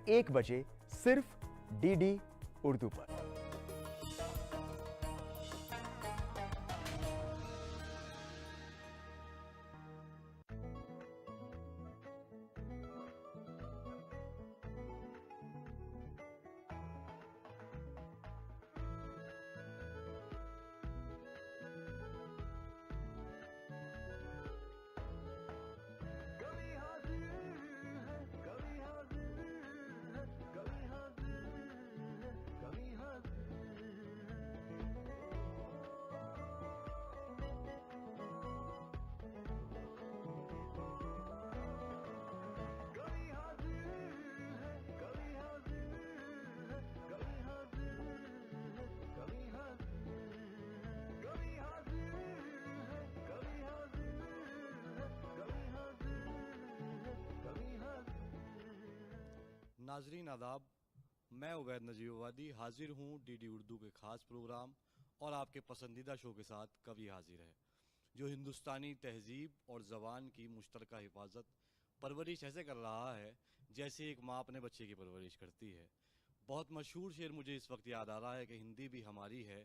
1 बजे सिर्फ डीडी उर्दू पर। नाजरीन आदाब, मैं उबैद नजीबाबादी हाजिर हूँ डीडी उर्दू के ख़ास प्रोग्राम और आपके पसंदीदा शो के साथ कवि हाजिर है, जो हिंदुस्तानी तहजीब और ज़बान की मुश्तरका हिफाजत परवरिश ऐसे कर रहा है जैसे एक माँ अपने बच्चे की परवरिश करती है। बहुत मशहूर शेर मुझे इस वक्त याद आ रहा है कि हिंदी भी हमारी है,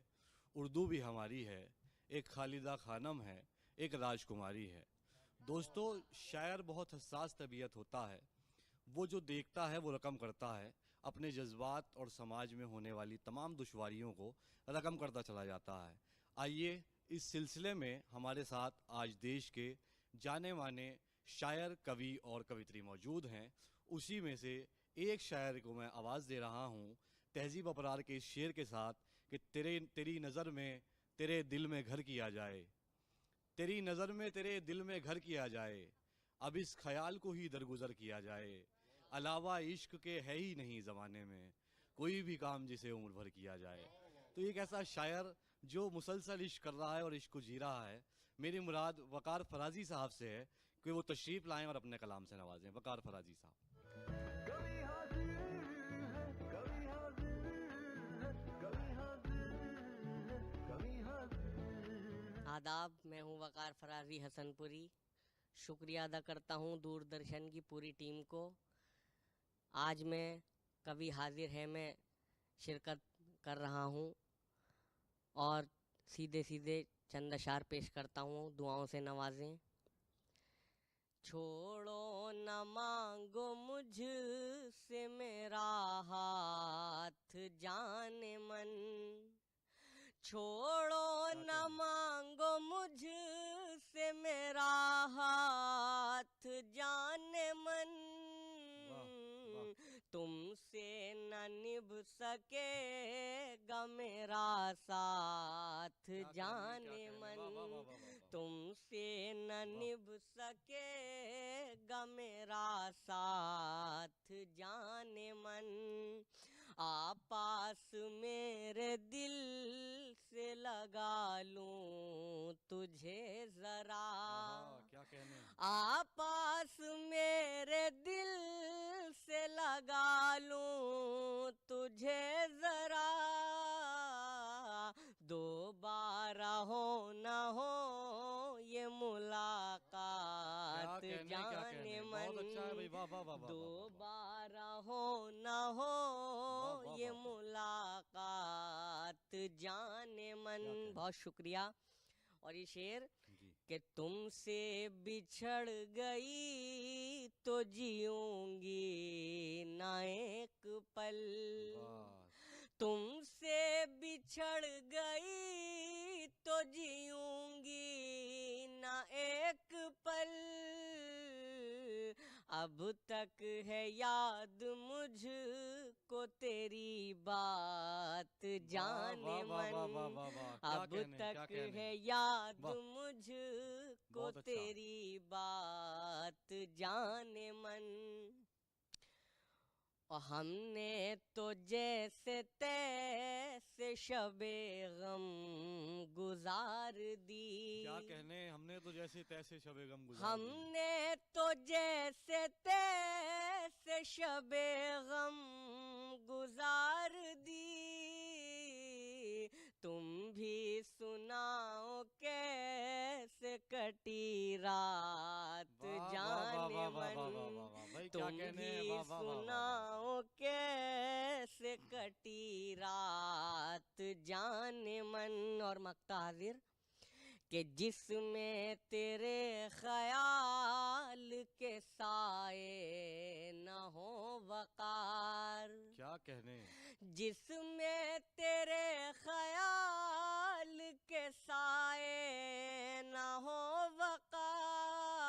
उर्दू भी हमारी है, एक खालिदा खानम है, एक राजकुमारी है। दोस्तों, शायर बहुत हसास तबीयत होता है। वो जो देखता है वो रकम करता है, अपने जज्बात और समाज में होने वाली तमाम दुश्वारियों को रकम करता चला जाता है। आइए इस सिलसिले में हमारे साथ आज देश के जाने माने शायर, कवि और कवित्री मौजूद हैं। उसी में से एक शायर को मैं आवाज़ दे रहा हूँ तहजीब अपरार के इस शेर के साथ कि तेरी नज़र में तेरे दिल में घर किया जाए, तेरी नज़र में तेरे दिल में घर किया जाए, अब इस ख्याल को ही दरगुजर किया जाए, अलावा इश्क के है ही नहीं ज़माने में कोई भी काम जिसे उम्र भर किया जाए। तो एक ऐसा शायर जो मुसलसल इश्क कर रहा है और इश्क को जी रहा है, मेरी मुराद वकार फराजी साहब से है कि वो तशरीफ़ लाएं और अपने कलाम से नवाजें। वकार फराजी साहब। आदाब, मैं हूँ वकार फराजी हसनपुरी। शुक्रिया अदा करता हूँ दूरदर्शन की पूरी टीम को। आज मैं कवि हाजिर है में शिरकत कर रहा हूँ और सीधे सीधे चंद अशार पेश करता हूँ, दुआओं से नवाजें। छोड़ो न मांगो मुझसे मेरा हाथ जाने मन, छोड़ो न मांगो मुझसे मेरा हाथ जाने मन, तुमसे न निभ सकेगा मेरा साथ जाने मन, तुमसे न निभ सकेगा मेरा साथ जाने मन, आप पास मेरे दिल से लगा लूं तुझे जरा, क्या कहने, आप पास मेरे दिल से लगा लूं तुझे जरा, दोबारा हो न हो ये मुलाकात जाने मन, दोबारा हो न हो ये मुलाकात जाने मन। बहुत शुक्रिया। और ये शेर कि तुमसे बिछड़ गई तो जीऊंगी ना एक पल, तुमसे बिछड़ गई तो जीऊंगी ना एक पल, अब तक है याद मुझको तेरी बात जाने मन, अब तक है याद मुझको तेरी बात जाने मन, और हमने तो जैसे तैसे शबे गम गुजार दी, क्या कहने, हमने तो जैसे तैसे शबे गम गुजार दी, हमने तो जैसे तैसे शबे गम गुजार दी, तुम भी सुनाओ कैसे कटी रात जाने मन, तुम भी सुनाओ कटी रात जाने मन। और मक्ता हाजिर कि जिसमें तेरे ख्याल के साए न हो वकार। क्या कहने, जिसमें तेरे ख्याल के साए न हो वकार।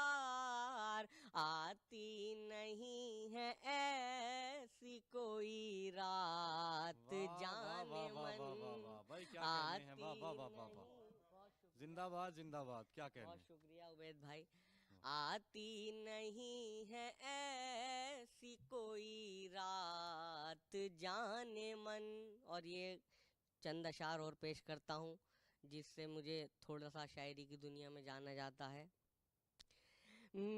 आती नहीं है ऐसी कोई रात वाह जाने वाह वाह वाह वाह मन। वाह भाई, क्या कहने हैं, आती वाह वाह वाह वाह वाह, जिंदाबाद जिंदाबाद, क्या कहने। बहुत शुक्रिया उबैद भाई। आती नहीं है ऐसी कोई रात जाने मन। और ये चंद अशार और पेश करता हूँ जिससे मुझे थोड़ा सा शायरी की दुनिया में जाना जाता है।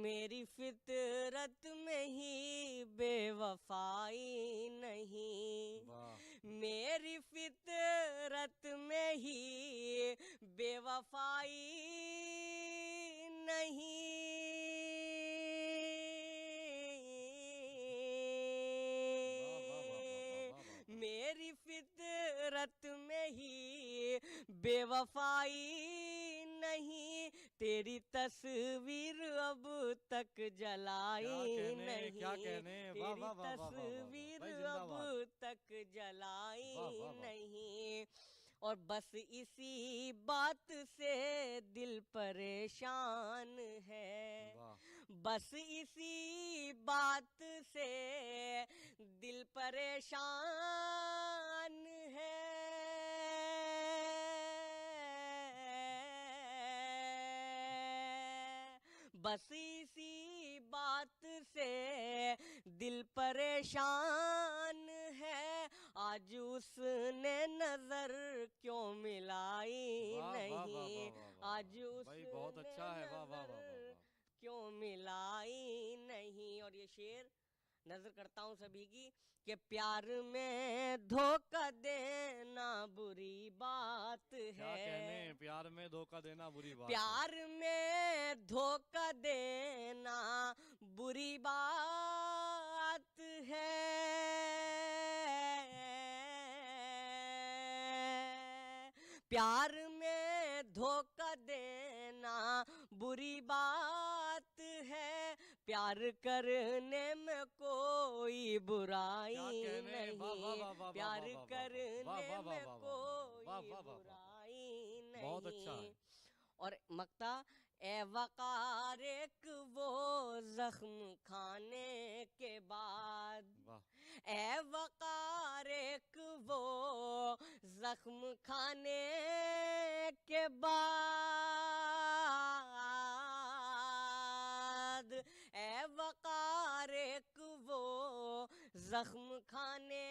मेरी फितरत में ही बेवफाई नहीं, वाह मेरी फितरत में ही बेवफाई नहीं। वाह वाह वाह वाह वाह वाह, मेरी फितरत में ही बेवफाई नहीं। तेरी तस्वीर अब तक जलाई क्या कहने, नहीं। क्या कहने, वाह तेरी वाह वाह वाह वाह वाह, तस्वीर भाई अब जिंदाबाद, तक जलाई वाह वाह वाह, नहीं। और बस इसी बात से दिल परेशान है। वाह बस इसी बात से दिल परेशान है। बस इसी बात से दिल परेशान है। आज उसने नजर क्यों मिलाई वाह वाह वाह वाह नहीं। वाह वाह, आज भाई बहुत उसने अच्छा है, वाह वाह वाह वाह नजर वाह, क्यों मिलाई नहीं। और ये शेर नजर करता हूँ सभी की कि प्यार में धोखा देना बुरी बात क्या कहने, है। प्यार में धोखा देना बुरी बात है। प्यार में धोखा देना बुरी बात है। प्यार में धोखा देना बुरी बात है। प्यार करने में कोई बुराई क्या कहने, वाह वाह नहीं। वाह वाह वाह प्यार वाह वाह वाह, करने वाह वाह वाह में वाह वाह, कोई वाह वाह वाह वाह, बुराई नहीं। बहुत अच्छा है, और मक्ता ए वकार एक वो जख्म खाने के बाद। वाह ए वकार एक वो जख्म खाने के बाद। ए वकार एक वो जख्म खाने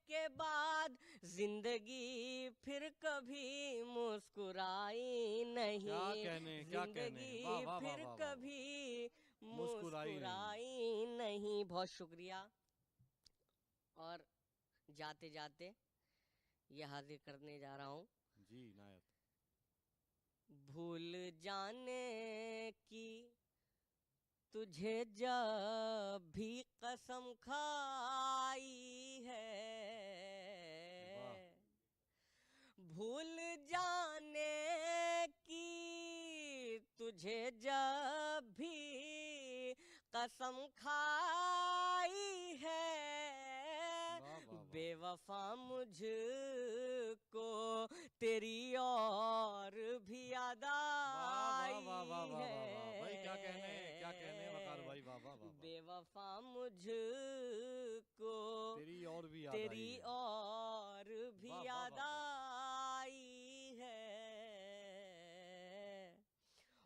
के बाद। जिंदगी फिर कभी मुस्कुराई नहीं। क्या कहने, क्या कहने, जिंदगी वाह वाह वाह फिर वाह वाह, कभी मुस्कुराई नहीं। मुस्कुराई नहीं। बहुत शुक्रिया। और जाते जाते ये हाजिर करने जा रहा हूँ, जी नायत, भूल जाने की तुझे जब भी कसम खाई वाह है। भूल जाने की तुझे जब भी कसम खाई है। वाह वाह वाह, बेवफा मुझको तेरी और भी याद वाह वाह वाह आई वाह वाह है। वाह वाह, भाई क्या कहने, क्या कहने वकार भाई, वाह वाह वाह वाह, बेवफा मुझको तेरी और भी याद आई तेरी है, और भी वाह वाह याद वाह वाह, आई है।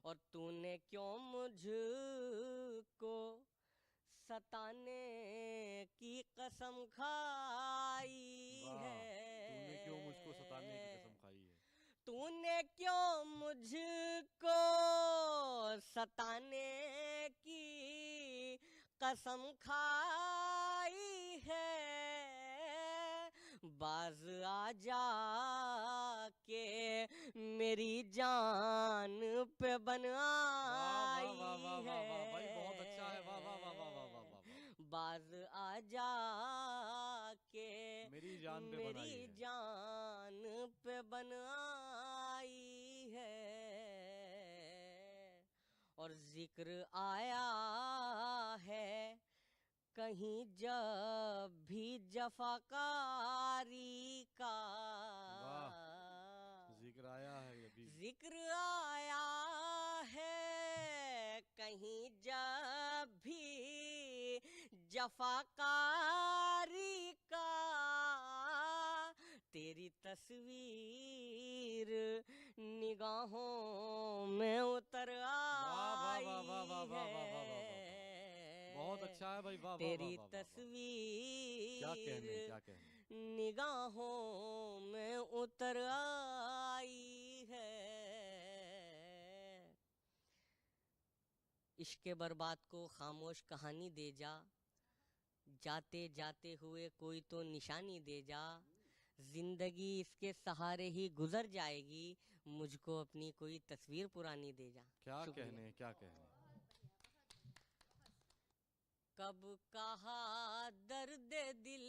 और तूने क्यों मुझको सताने की कसम खाई वाह, है। तूने क्यों मुझको सताने की कसम खाई है। तूने क्यों मुझको सताने की कसम खाई है। बाज आ जा के मेरी जान पे बन वाह वाह आई वाह वाह वाह है। वाह, भाई बहुत अच्छा है, वाह वाह वाह वाह वाह वाह वाह वाह, बाज आ जा के मेरी जान पे बनाई मेरी है। जान पे बन आई है, और जिक्र आया है कहीं जब भी जफाकारी का। जिक्र आया है अभी। जिक्र आया है कहीं जब भी जफाकारी का, तेरी तस्वीर निगाहों में उतर वाह वाह आई वाह वाह वाह वाह वाह वाह वाह वाह। है। बहुत अच्छा है भाई, वाह वाह वाह तेरी वाह वाह वाह। तस्वीर क्या कहने, क्या कहने। निगाहों में उतर आई है। इश्क बर्बाद को खामोश कहानी दे जा, जाते जाते हुए कोई तो निशानी दे जा, जिंदगी इसके सहारे ही गुजर जाएगी, मुझको अपनी कोई तस्वीर पुरानी दे जा। क्या शुक्रिया। कहने, क्या कहने। कब कहा दर्द दिल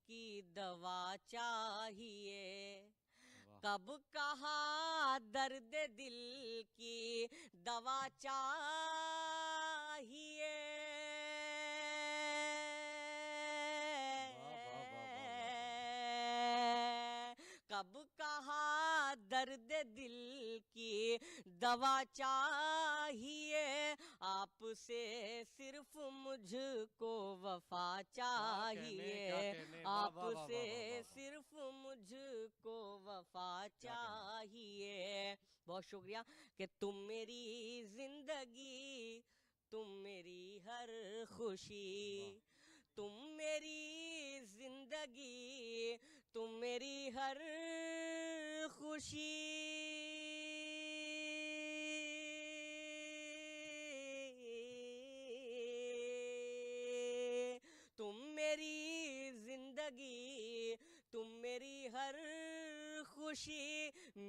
की दवा चाहिए, वाह। कब कहा दर्द दिल की दवा चाहिए, वाह वाह वाह वाह वाह वाह। कब कहा दर्द दिल की दवा चाहिए, आपसे सिर्फ मुझको वफा चाहिए, क्या कहने, वाह वाह वाह वाह आपसे वाह वाह। सिर्फ मुझको वफा क्या कहने। चाहिए। बहुत शुक्रिया कि तुम मेरी जिंदगी, तुम मेरी हर खुशी, तुम मेरी जिंदगी, तुम मेरी हर खुशी, तुम मेरी जिंदगी, तुम मेरी हर खुशी,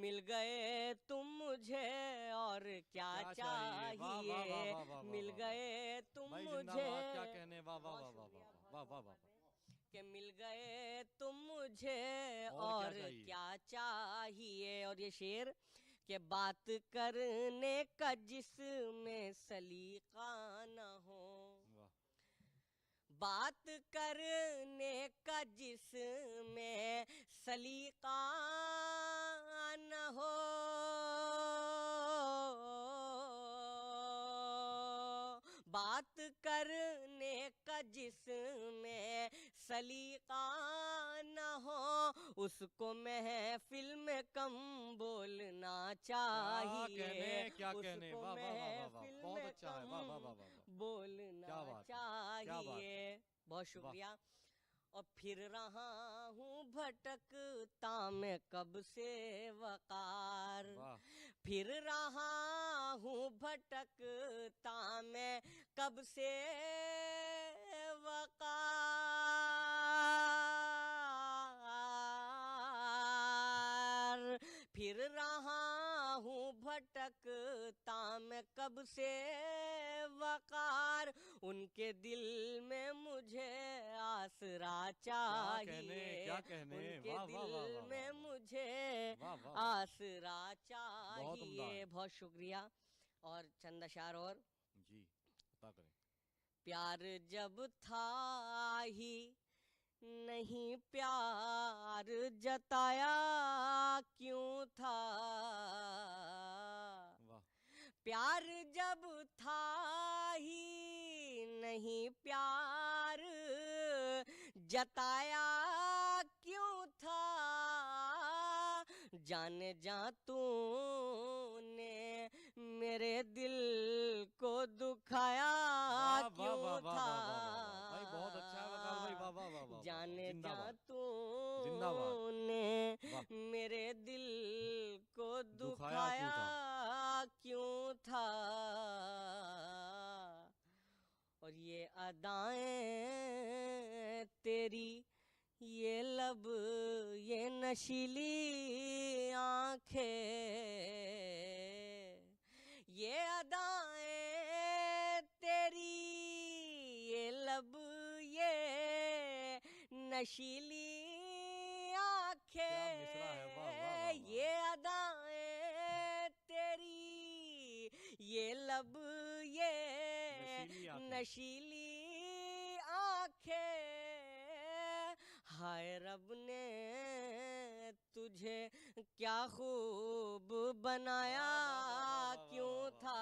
मिल गए तुम मुझे और क्या क्या चाहिए, वाह वाह वाह चाहिए, वाह वाह मिल वाह। गए तुम भाई मुझे, जिंदाबाद, क्या कहने, वाह वाह बहुत वाह वाह शुक्रिया, वाह बहुत वाह वाह वाह। शुक्रिया कि मिल गए तुम मुझे और और क्या चाहिए? क्या चाहिए। और ये शेर के बात करने का जिसमें सलीका न हो, वाह। बात करने का जिसमें सलीका न हो, बात करने का जिसमें सलीका न हो, उसको महफिल में कम बोलना चाहिए, क्या कहने, उसको वाह वाह वाह वाह वाह। महफिल बहुत में अच्छा है, वाह वाह वाह वाह कम वाह। बोलना क्या बात है, क्या बात चाहिए। है। बहुत वाह। शुक्रिया। और फिर रहा हूँ भटकता मैं कब से वकार, वाह। फिर रहा हूँ भटकता मैं कब से वकार, फिर रहा हूँ भटकता मैं कब से वकार, उनके दिल में मुझे आसरा चाहिए, क्या कहने, उनके वाह वाह दिल वाह वाह वाह में वाह। मुझे वाह वाह वाह। आसरा बहुत उम्दा चाहिए। है। बहुत शुक्रिया। और चंद अशार और। जी पता करें। प्यार जब था ही नहीं प्यार जताया क्यों था, वाह। प्यार जब था ही नहीं प्यार जताया क्यों था, जाने जा तूने मेरे दिल को दुखाया वाह वाह क्यों वाह वाह था, वाह वाह वाह वाह। भाई बहुत अच्छा है वकार भाई, वाह वाह वाह वाह वाह। जाने जा जिंदाबाद जिंदाबाद। तूने वाह। मेरे दिल को दुखाया क्यों दुखाया था। क्यों था, और ये अदाएं तेरी, ये लब, ये नशीली आंखें, ये अदाएं तेरी, ये लब, ये नशीली क्या मिसरा है, वाह, वाह, वाह, वाह। ये अदाएं तेरी, ये लब, ये नशीली आंखें। नशीली आंखें, हाय रब ने तुझे क्या खूब बनाया, वाह, वाह, वाह, वाह, क्यों वाह, वाह, था,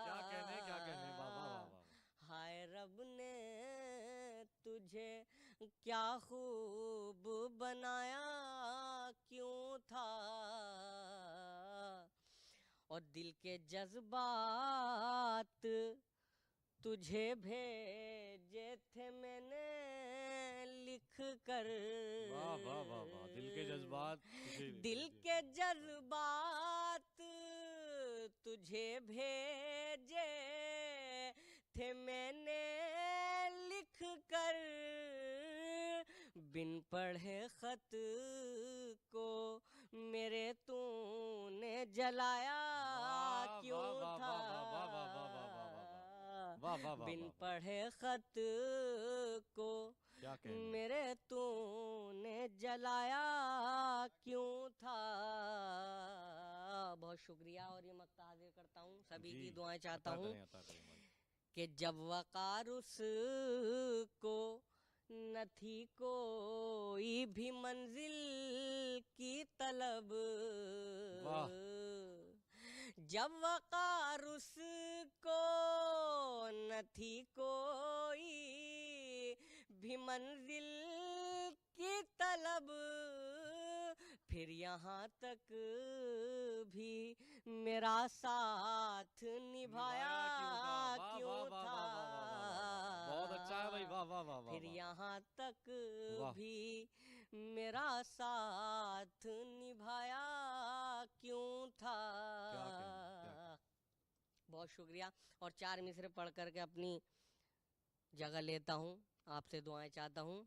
क्या कहने, क्या कहने, वाह, वाह, वाह, वाह। हाय रब ने तुझे क्या खूब बनाया, क्यों था, और दिल के जज्बात तुझे भेजे थे मैंने लिख कर, वाह, वाह, वाह, वाह, दिल के जज्बात तुझे दिल भेजे के थे। जज्बात तुझे भेजे थे मैंने लिख कर, बिन पढ़े खत को मेरे तूने जलाया, वाह, क्यों वाह, वाह, था, वाह, वाह, वाह, वाह, वाह, वाह, वाह, वाह। वाह, वाह, वाह, बिन वाह, वाह। पढ़े खत को क्या कहने। मेरे तूने जलाया, क्यों था। बहुत शुक्रिया, और ये मक्ता हाजिर करता हूँ, सभी जी, की दुआएं चाहता अता हूँ करें, अता करें भाई। कि जब वकार उसको न थी कोई भी मंजिल की तलब, वाह। जब वकार उसको न थी कोई भी मंजिल की तलब, फिर यहाँ तक भी मेरा साथ निभाया, वाह, क्यों वाह, वाह, था, वाह, वाह, वाह, वाह, वाह, वाह। बहुत अच्छा है भाई, वाह, वाह, वाह, वाह, फिर वाह। यहाँ तक वाह। भी मेरा साथ निभाया, क्यों था। क्या कहने, क्या कहने। बहुत शुक्रिया, और 4 मिसरे पढ़ करके अपनी जगह लेता हूँ, आपसे दुआएं चाहता हूँ।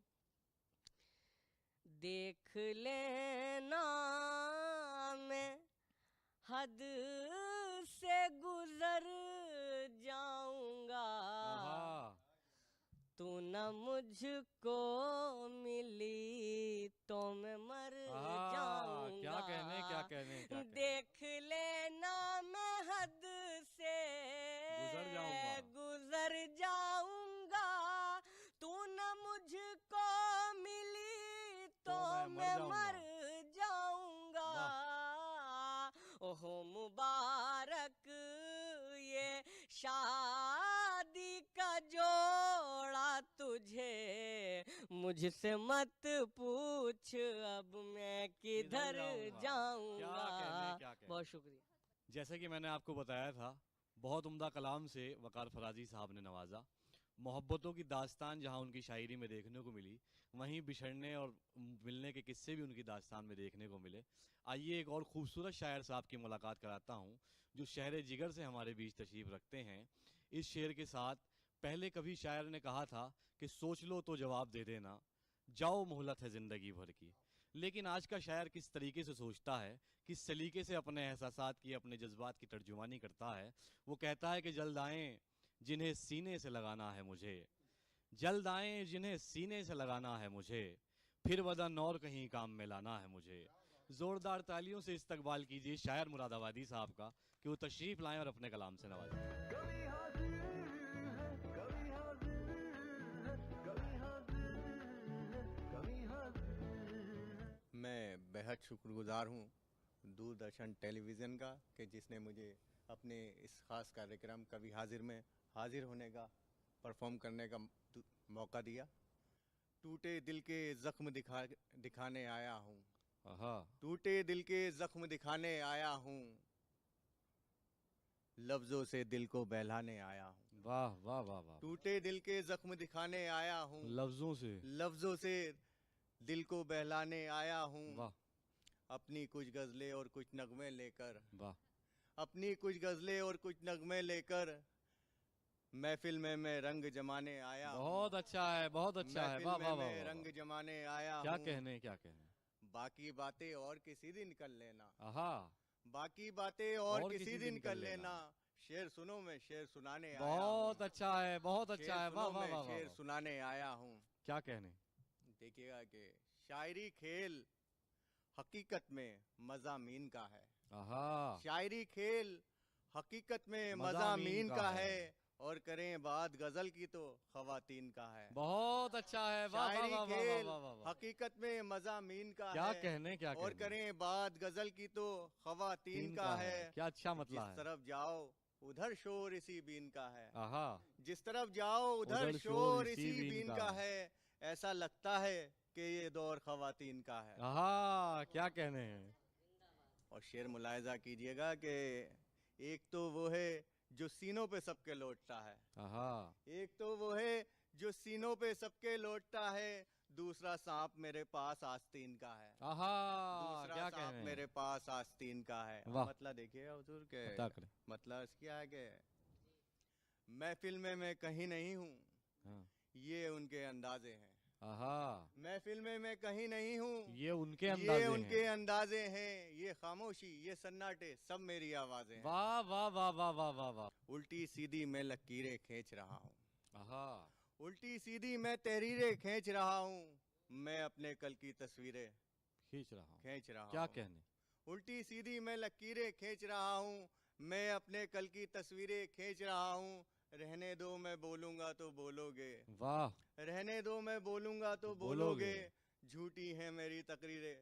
देख लेना मैं हद से गुजर जाऊंगा, आहा। तू न मुझको मिली तो मैं मर आहा, जाऊंगा, क्या कहने, क्या कहने, क्या कहने। देख लेना मैं हद से गुजर जाऊंगा। गुजर जाऊंगा, तू न मुझको मिली तो मैं मर जाऊंगा, ओहो मुबारक ये शादी का जोड़ा तुझे, मुझसे मत पूछ अब मैं किधर जाऊंगा। क्या कहने, क्या कहने। बहुत शुक्रिया। जैसे कि मैंने आपको बताया था, बहुत उम्दा कलाम से वकार फराजी साहब ने नवाजा। मोहब्बतों की दास्तान जहाँ उनकी शायरी में देखने को मिली, वहीं बिछड़ने और मिलने के किस्से भी उनकी दास्तान में देखने को मिले। आइए एक और खूबसूरत शायर साहब की मुलाकात कराता हूँ, जो शहर जिगर से हमारे बीच तशरीफ़ रखते हैं। इस शेर के साथ, पहले कभी शायर ने कहा था कि सोच लो तो जवाब दे देना, जाओ मोहलत है ज़िंदगी भर की। लेकिन आज का शायर किस तरीके से सोचता है, किस सलीके से अपने एहसासात की, अपने जज्बात की तर्जुमानी करता है। वो कहता है कि जल्द आएँ जिन्हें सीने से लगाना है मुझे, जल्द आएँ जिन्हें सीने से लगाना है मुझे, फिर बदन और कहीं काम में लाना है मुझे। ज़ोरदार तालियों से इस्तकबाल कीजिए शायर मुरादाबादी साहब का, कि वो तशरीफ़ लाएं और अपने कलाम से नवाजें। मैं बेहद शुक्रगुजार हूँ दूरदर्शन टेलीविज़न का, कि जिसने मुझे अपने इस ख़ास कार्यक्रम कभी हाजिर में हाजिर होने का, परफॉर्म करने का मौका दिया। टूटे दिल के ज़ख्म दिखाने आया हूँ, आहा। टूटे दिल के ज़ख्म दिखाने आया हूँ, लफ्ज़ों से दिल को बहलाने आया हूँ। वाह, वाह, वाह, वाह। टूटे दिल के ज़ख्म दिखाने आया हूँ, लफ्ज़ों से। लफ्ज़ों से दिल को बहलाने आया हूँ, वाह, अपनी कुछ गज़लें और कुछ नगमे लेकर, वाह। अपनी कुछ गज़लें और कुछ नगमे लेकर महफिल में मैं रंग जमाने आया हूँ। बहुत अच्छा है, बहुत अच्छा है। महफिल वाह, में वाह, वाह, मैं वाह, रंग वाह। जमाने आया क्या हूँ। कहने, क्या कहने। बाकी बातें और किसी दिन कर लेना, आहा। बाकी बातें और और किसी दिन कर लेना। शेर सुनो, मैं शेर सुनाने आया हूँ। बहुत अच्छा है, बहुत अच्छा शेर है। वाह, सुनो, वाह, मैं वाह, वाह, शेर वाह। सुनाने आया हूँ। क्या कहने। देखिएगा कि शायरी खेल हकीकत में मज़ामीन का है। आहा, शायरी खेल हकीकत में मज़ामीन का है, और करें बात गज़ल की तो ख़वातीन का है। बहुत अच्छा है। वाह वाह शायरी वाह वाह खेल वाह वाह वाह। हकीकत में मज़ामीन का क्या है, कहने, क्या और कहने। करें बात गज़ल की तो ख़वातीन तीन का है। क्या अच्छा जिस मतलब है। तरफ जाओ उधर शोर इसी बीन का है। आहा, जिस तरफ जाओ उधर उधर शोर इसी बीन का है। ऐसा लगता है कि ये दौर ख़वातीन का है। आहा, क्या कहने हैं। और शेर मुलाहिजा कीजिएगा कि एक तो वो है जो सीनों पे सबके लौटता है, आहा, एक तो वो है जो सीनों पे सबके लौटता है, दूसरा सांप मेरे पास आस्तीन का है। आहा, दूसरा क्या सांप कहने मेरे हैं। पास आस्तीन का है। वाह। मतलब देखिए हुजूर के बता करें। मतलब क्या है कि महफिल में मैं कहीं नहीं हूँ, हाँ। ये उनके अंदाजे हैं। आहा, महफिल में मैं कहीं नहीं हूँ, ये उनके ये अंदाजे उनके हैं। अंदाजे हैं। ये खामोशी, ये सन्नाटे, सब मेरी आवाजें हैं। वाह वाह वाह वाह वाह वाह वाह। उल्टी सीधी मैं लकीरें खींच रहा हूँ, आहा, उल्टी सीधी मैं तहरीरें खींच रहा हूँ। मैं अपने कल की तस्वीरें खींच रहा हूँ। खींच रहा क्या हूँ। कहने। उल्टी सीधी मैं लकीरें खींच रहा हूँ, मैं अपने कल की तस्वीरें खींच रहा हूँ। रहने दो मैं बोलूँगा तो बोलोगे, वाह, रहने दो मैं बोलूँगा तो बोलोगे। बोलोगे। झूठी है मेरी तकरीरें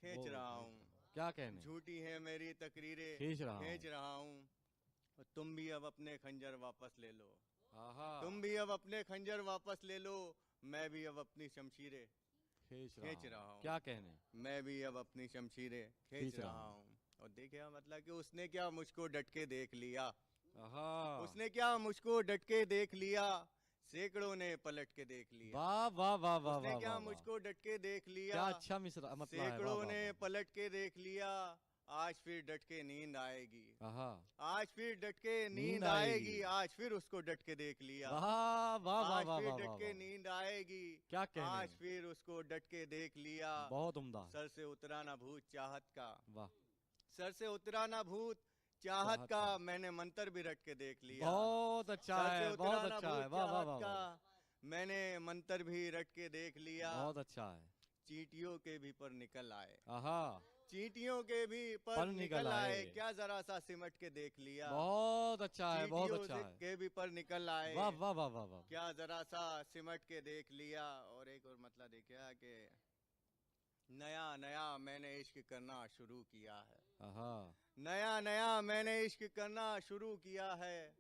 खींच रहा हूँ, क्या कहने। झूठी है मेरी तकरीरें खींच रहा हूँ। खींच रहा हूँ। और तुम भी अब अपने खंजर वापस ले लो, आहा, तुम भी अब अपने खंजर वापस ले लो। मैं भी अब अपनी शमशीरें खींच खींच रहा रहा हूँ। हूँ। क्या कहने। मैं भी अब अपनी शमशीरें खींच खींच रहा रहा हूँ। और देखिए मतलब कि उसने क्या मुझको डट के देख लिया, आहा, उसने क्या मुझको डट के देख लिया, सैकड़ों ने पलट के देख लिया। वाह वाह वाह वाह उसने वाह क्या वाह। मुझको डट के देख लिया, क्या अच्छा मिसरा मतलब है। वाह सैकड़ों वाह ने वाह। पलट के देख लिया। आज फिर डट के नींद आएगी, आहा, आज फिर डट के नींद नींद आएगी। आएगी। आज फिर उसको डट के देख लिया, वाह वाह वाह आज वाह फिर वाह डट वाह के वाह। नींद आएगी। क्या कहने। आज फिर उसको डट के देख लिया। बहुत उम्दा। सर से उतरा ना भूत चाहत का, वाह, सर से उतरा ना भूत चाहत चाहत का। का। मैंने मंत्र भी रट के देख लिया। बहुत अच्छा सर से है, उतरा बहुत ना अच्छा है। भूत वाह वाह चाहत वाह का, वाह। मैंने मंत्र भी रट के देख लिया। बहुत अच्छा है। चींटियों के भी पर निकल आए, आहा, चींटियों के भी पर निकल आए। क्या जरा सा सिमट के देख लिया। बहुत अच्छा है, बहुत चींटियों अच्छा है। के भी पर निकल आए। वाह वाह वाह वाह वाह। क्या जरा सा सिमट के देख लिया। और एक और मतलब देखिए कि नया नया मैंने इश्क करना शुरू किया है, आहा, नया नया मैंने इश्क करना शुरू किया है।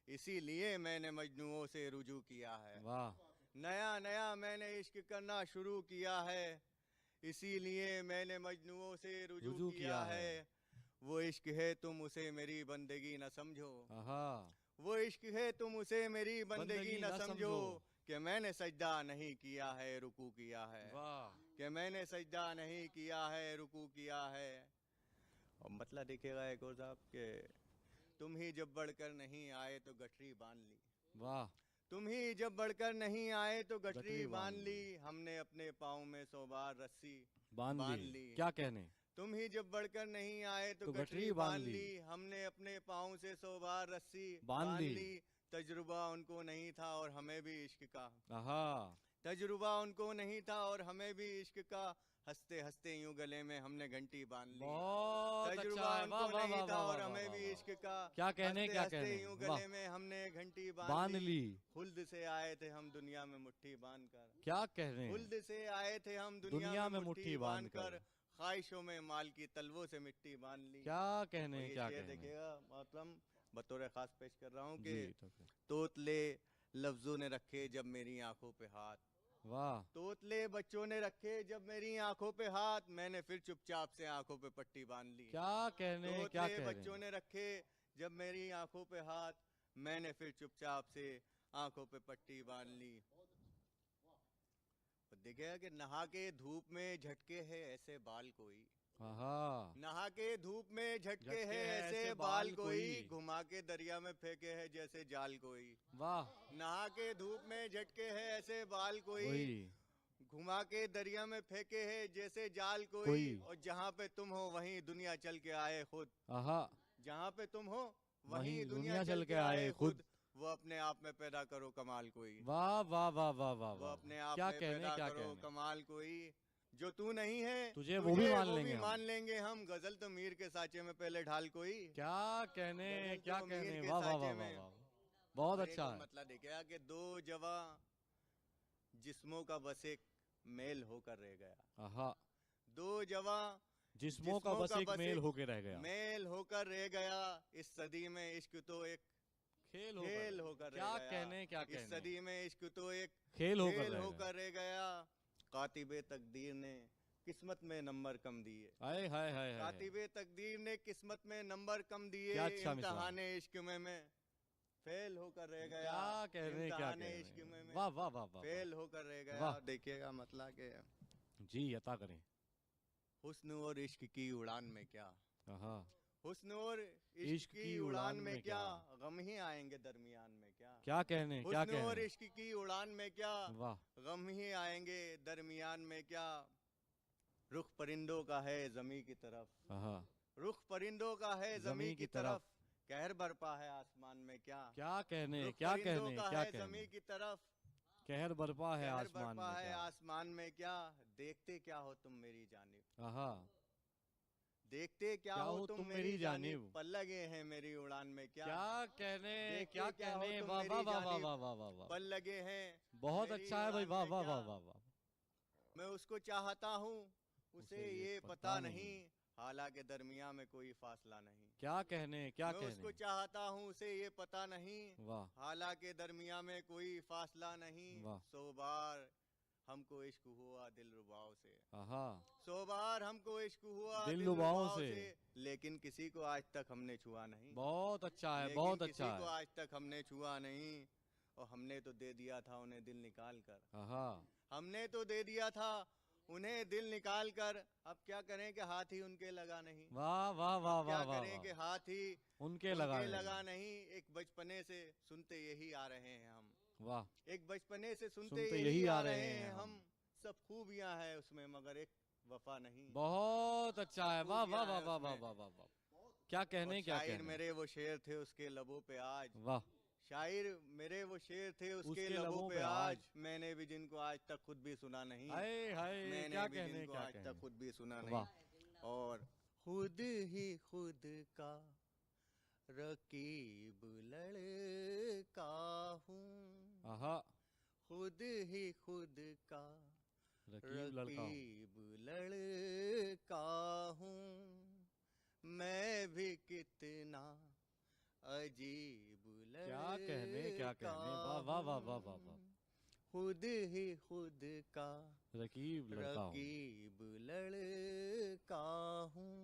इसीलिए मैंने मजनुओं से रुजू किया है। वाह, नया नया मैंने इश्क करना शुरू किया है, इसीलिए मैंने मजनुओं से रुजू किया है। वो इश्क है तुम उसे मेरी बंदगी न समझो, आहा, वो इश्क है तुम उसे मेरी बंदगी न समझो। समझो। कि मैंने सजदा नहीं किया है रुकू किया है, वाह, कि मैंने सजदा नहीं किया है रुकू किया है। और मतलब देखिएगा एक और साहब के तुम ही जब बढ़कर नहीं आए तो गठरी बांध ली, वाह, तुम ही जब बढ़कर नहीं आए तो गठरी गठरी बांध बांध ली। हमने अपने पाँव में 100 बार रस्सी बांध बांध ली। ली। क्या कहने। तुम ही जब बढ़कर नहीं आए तो तो गठरी बांध ली। हमने अपने पाँव से 100 बार रस्सी बांध ली। ली। तजुर्बा उनको नहीं था और हमें भी इश्क का, आहा, तजुर्बा उनको नहीं था और हमें भी इश्क का। हंसते हंसते यूं गले में हमने घंटी बांध ली। बहुत अच्छा तजुर्बा है। वाह उनको वाह नहीं वाह था वाह और वाह हमें वाह भी वाह। इश्क का। क्या कहने, हंसते क्या हंसते कहने। यूं वाह, गले में हमने घंटी बांध बांध ली। खुल्द से आए थे हम दुनिया में मुट्ठी बांध कर, क्या कहने। खुल्द से आए थे हम दुनिया में मुट्ठी बांध बांध कर। ख्वाहिशों में माल की तलवों से मिट्टी बांध ली। क्या और कहने, ये क्या शेर कहने। देखिएगा मतलब बतौर खास पेश कर रहा हूँ कि जी, तो तोतले लफ्जों ने रखे जब मेरी आंखों पे हाथ, वाह, तोतले बच्चों ने रखे जब मेरी आंखों पे हाथ। मैंने फिर चुपचाप से आंखों पे पट्टी बांध ली। क्या कहने, क्या तोतले कहने। बच्चों ने रखे जब मेरी आंखों पे हाथ, मैंने फिर चुपचाप से आंखों पे पट्टी बांध ली। और देखिएगा कि नहा के धूप में झटके है ऐसे बाल कोई, आहा, नहा के धूप में झटके झटके है है ऐसे ऐसे बाल बाल कोई, कोई। घुमा के दरिया में फेंके है जैसे जाल कोई। वाह, नहा के धूप में झटके है ऐसे बाल कोई, वही, घुमा के दरिया में फेंके है जैसे जाल कोई। कोई। और जहाँ पे तुम हो वहीं दुनिया चल के आए खुद, आहा, जहाँ पे तुम हो वहीं वहीं दुनिया चल के आए खुद। वो अपने आप में पैदा करो कमाल कोई, वाह वाह वाह वाह वाह वो वाह। अपने आप क्या में कहने, पैदा क्या करो कहने। कमाल कोई। जो तू नहीं है तुझे वो भी मान लेंगे हम। मान लेंगे हम। गजल तो मीर के साचे में पहले ढाल कोई। क्या कहने, गजल क्या तो मीर कहने, के वाह वाह साचे वाह में। वाह वाह, बहुत और एक अच्छा और है। मतलब देखा कि दो जवा जिस्मों का बस एक मेल होकर रह गया। आहा, दो जवा जिस्मों का बस एक मेल होके रह गया, मेल होकर रह गया। इस सदी में इश्क तो एक खेल खेल होकर, होकर क्या रह गया। कहने, क्या इस कहने, सदी में इश्क तो एक खेल होकर खेल रह गया। होकर रह गया। कातिबे तकदीर ने किस्मत में नंबर कम दिए। हाय हाय हाय हाय, कातिबे तकदीर ने किस्मत में नंबर कम दिए। क्या अच्छा मिसरा। इम्तिहाने इश्क में मैं फेल होकर रह गया। क्या कहने, क्या इम्तिहाने इश्क कहने, में मैं वाह वाह वाह वाह, फेल होकर रह गया। वाह। देखिएगा मतलब के जी अता करें। हुस्न और इश्क की उड़ान में क्या, आहा, हुस्न और इश्क की उड़ान में क्या, गम ही आएंगे दरमियान में क्या। क्या कहने, क्या हुस्न और कहने, इश्क की उड़ान में क्या, वाह, गम ही आएंगे दरमियान में क्या। रुख परिंदों का है जमी की तरफ, आहा, रुख परिंदों का है जमी जमी की की तरफ। तरफ। कहर बरपा है आसमान में क्या, क्या कहने, रुख क्या परिंदों कहने, का क्या है कहने, जमी की तरफ। कहर बरपा है कहर आसमान बरपा में है क्या, आसमान में क्या। देखते क्या हो तुम मेरी जानिब, आहा, देखते क्या हो तुम मेरी जानिब। जानिब। पल लगे हैं मेरी उड़ान में क्या, क्या कहने, देखते क्या क्या हो कहने, तुम वाह मेरी वाह वाह वाह जानिब। वाह वाह वाह वाह, पल लगे हैं बहुत मेरी अच्छा है भाई, उड़ान वाह में वाह क्या। वाह वाह वाह। मैं उसको चाहता हूँ उसे उसे ये पता नहीं, हालांकि दरमिया में कोई फासला नहीं। क्या कहने, क्या मैं उसको कहने, चाहता हूँ उसे ये पता नहीं, वाह हालांकि दरमिया में कोई फासला नहीं। वाह, 100 बार हमको इश्क हुआ दिल रुबाओ से, आहा, 100 बार हमको इश्क हुआ दिल दिल रुबाओं रुबाओ से। से। लेकिन किसी को आज तक हमने छुआ नहीं, बहुत अच्छा है, लेकिन बहुत किसी अच्छा को है, आज तक हमने छुआ नहीं। और हमने तो दे दिया था उन्हें दिल निकाल कर, आहा, हमने तो दे दिया था उन्हें दिल निकाल कर। अब क्या करें कि हाथ ही उनके लगा नहीं, वाह वाह वाह क्या वाह वाह करें कि वाह, हाथ ही उनके लगा लगा नहीं, नहीं। एक बचपने से सुनते यही आ रहे हैं हम, वाह, एक बचपने से सुनते सुनते यही आ रहे हैं हम। सब खूबियां हैं उसमें मगर एक वफा नहीं। बहुत अच्छा है, वाह वाह वाह वाह वाह उसमें। वाह वाह वाह, क्या कहने, और क्या शायर कहने, मेरे वो शेर थे उसके लबों पे आज, वाह, शायर मेरे वो शेर थे उसके लबों पे आज। मैंने भी जिनको आज तक खुद भी सुना नहीं, हाय हाय, मैंने क्या भी कहने, जिनको क्या आज तक कहने, खुद भी सुना वाह, नहीं। और खुद ही खुद का रकीब लड़का हूँ, आहा, खुद ही खुद का रकीब लड़का हूँ, रकीब लड़का हूँ। मैं भी कितना अजीब लड़का क्या कहने, क्या कहने, वाह वाह वाह वाह वाह वाह, हूँ। खुद ही खुद का रकीब लड़का हूँ, रकीब लड़का हूँ।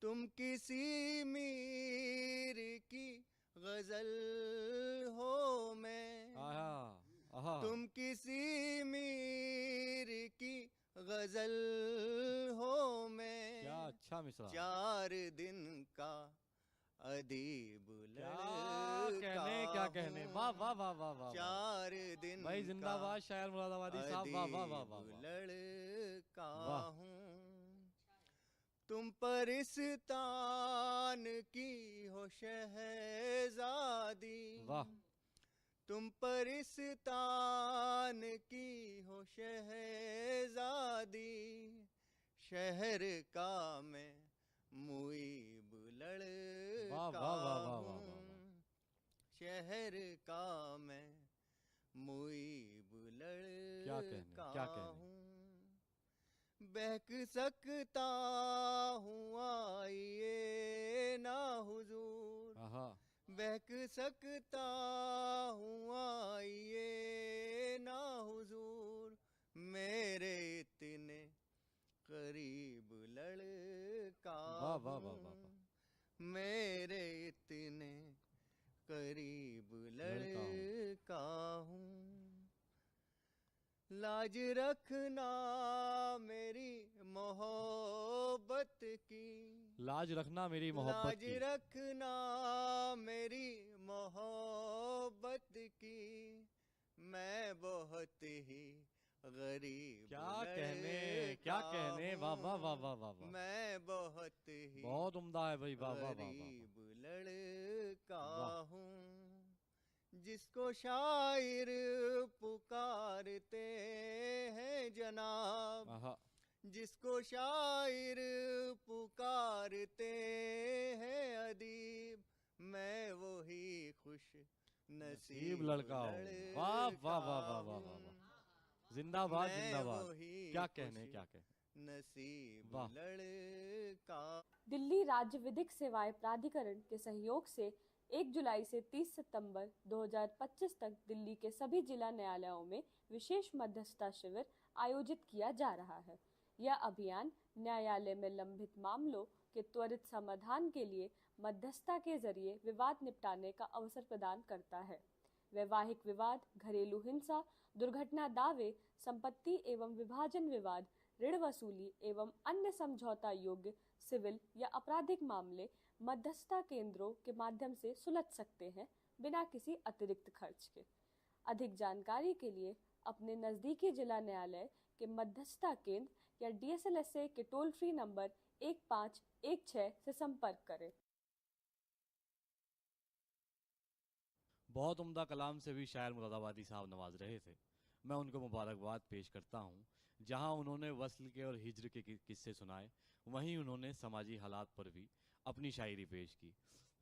तुम किसी मीर की गजल हो मैं, आहा, आहा, तुम किसी मीर की गजल हो मैं। क्या अच्छा मिसरा, 4 दिन का अदीब क्या लड़का कहने, क्या कहने, हूँ। वाह वाह वाह वाह वाह, 4 दिन भाई का जिंदाबाद शायर मुरादाबादी साहब, वाह वाह वाह वाह अदीब वाह, लड़का वाह। हूँ। तुम परिस्तान की हो शहजादी, वाह, तुम परिस्तान की हो शहजादी। शहर का मैं मुईब लड़का वाह वाह वाह वाह वाह हूँ। वाह, शहर का मैं मुईब क्या कहने, लड़का क्या कहने, हूँ। बहक सकता हूँ आइए ना हुजूर, आहा, बहक सकता हूँ आइए ना हुजूर। मेरे इतने करीब लड़का वाह वाह वाह वाह वाह, हूँ, मेरे इतने करीब लड़का हूँ, लड़का हूँ। लाज रखना मेरी मोहब्बत की, लाज रखना मेरी मोहब्बत लाज की, रखना मेरी मोहब्बत की। मैं बहुत ही गरीब क्या कहने, क्या लड़का कहने, वाह वाह वाह हूँ। वाह वाह वाह, मैं बहुत ही बहुत उम्दा है भाई, वाह वाह वाह वाह, गरीब लड़का वाह, हूँ। जिसको शायर पुकारते हैं जनाब, आहा, जिसको शायर पुकारते हैं अदीब, मैं वही खुश नसीब लड़का हूँ। वाह वाह वाह वाह वाह वाह वाह, जिंदाबाद मैं जिंदाबाद। वही क्या खुश कहने क्या कहने। नसीब वाह। लड़का। दिल्ली राज्य विधिक सेवाएं प्राधिकरण के सहयोग से 1 जुलाई से 30 सितंबर 2025 तक दिल्ली के सभी जिला न्यायालयों में विशेष मध्यस्थता शिविर आयोजित किया जा रहा है। यह अभियान न्यायालय में लंबित मामलों के त्वरित समाधान के लिए मध्यस्थता के जरिए विवाद निपटाने का अवसर प्रदान करता है। वैवाहिक विवाद, घरेलू हिंसा, दुर्घटना दावे, संपत्ति एवं विभाजन विवाद, ऋण वसूली एवं अन्य समझौता योग्य सिविल या आपराधिक मामले मध्यस्थता केंद्रों के माध्यम से सुलझ सकते हैं बिना किसी अतिरिक्त खर्च के। अधिक जानकारी के लिए अपने नज़दीकी जिला न्यायालय के मध्यस्थता केंद्र या DSLSA के टोल फ्री नंबर 1516 से संपर्क करें। बहुत उम्दा कलाम से भी शायर मुरादाबादी साहब नवाज रहे थे। मैं उनको मुबारकबाद पेश करता हूँ। जहाँ उन्होंने वस्ल के और हिज्र के किस्से सुनाए, वहीं उन्होंने समाजी हालात पर भी अपनी शायरी पेश की।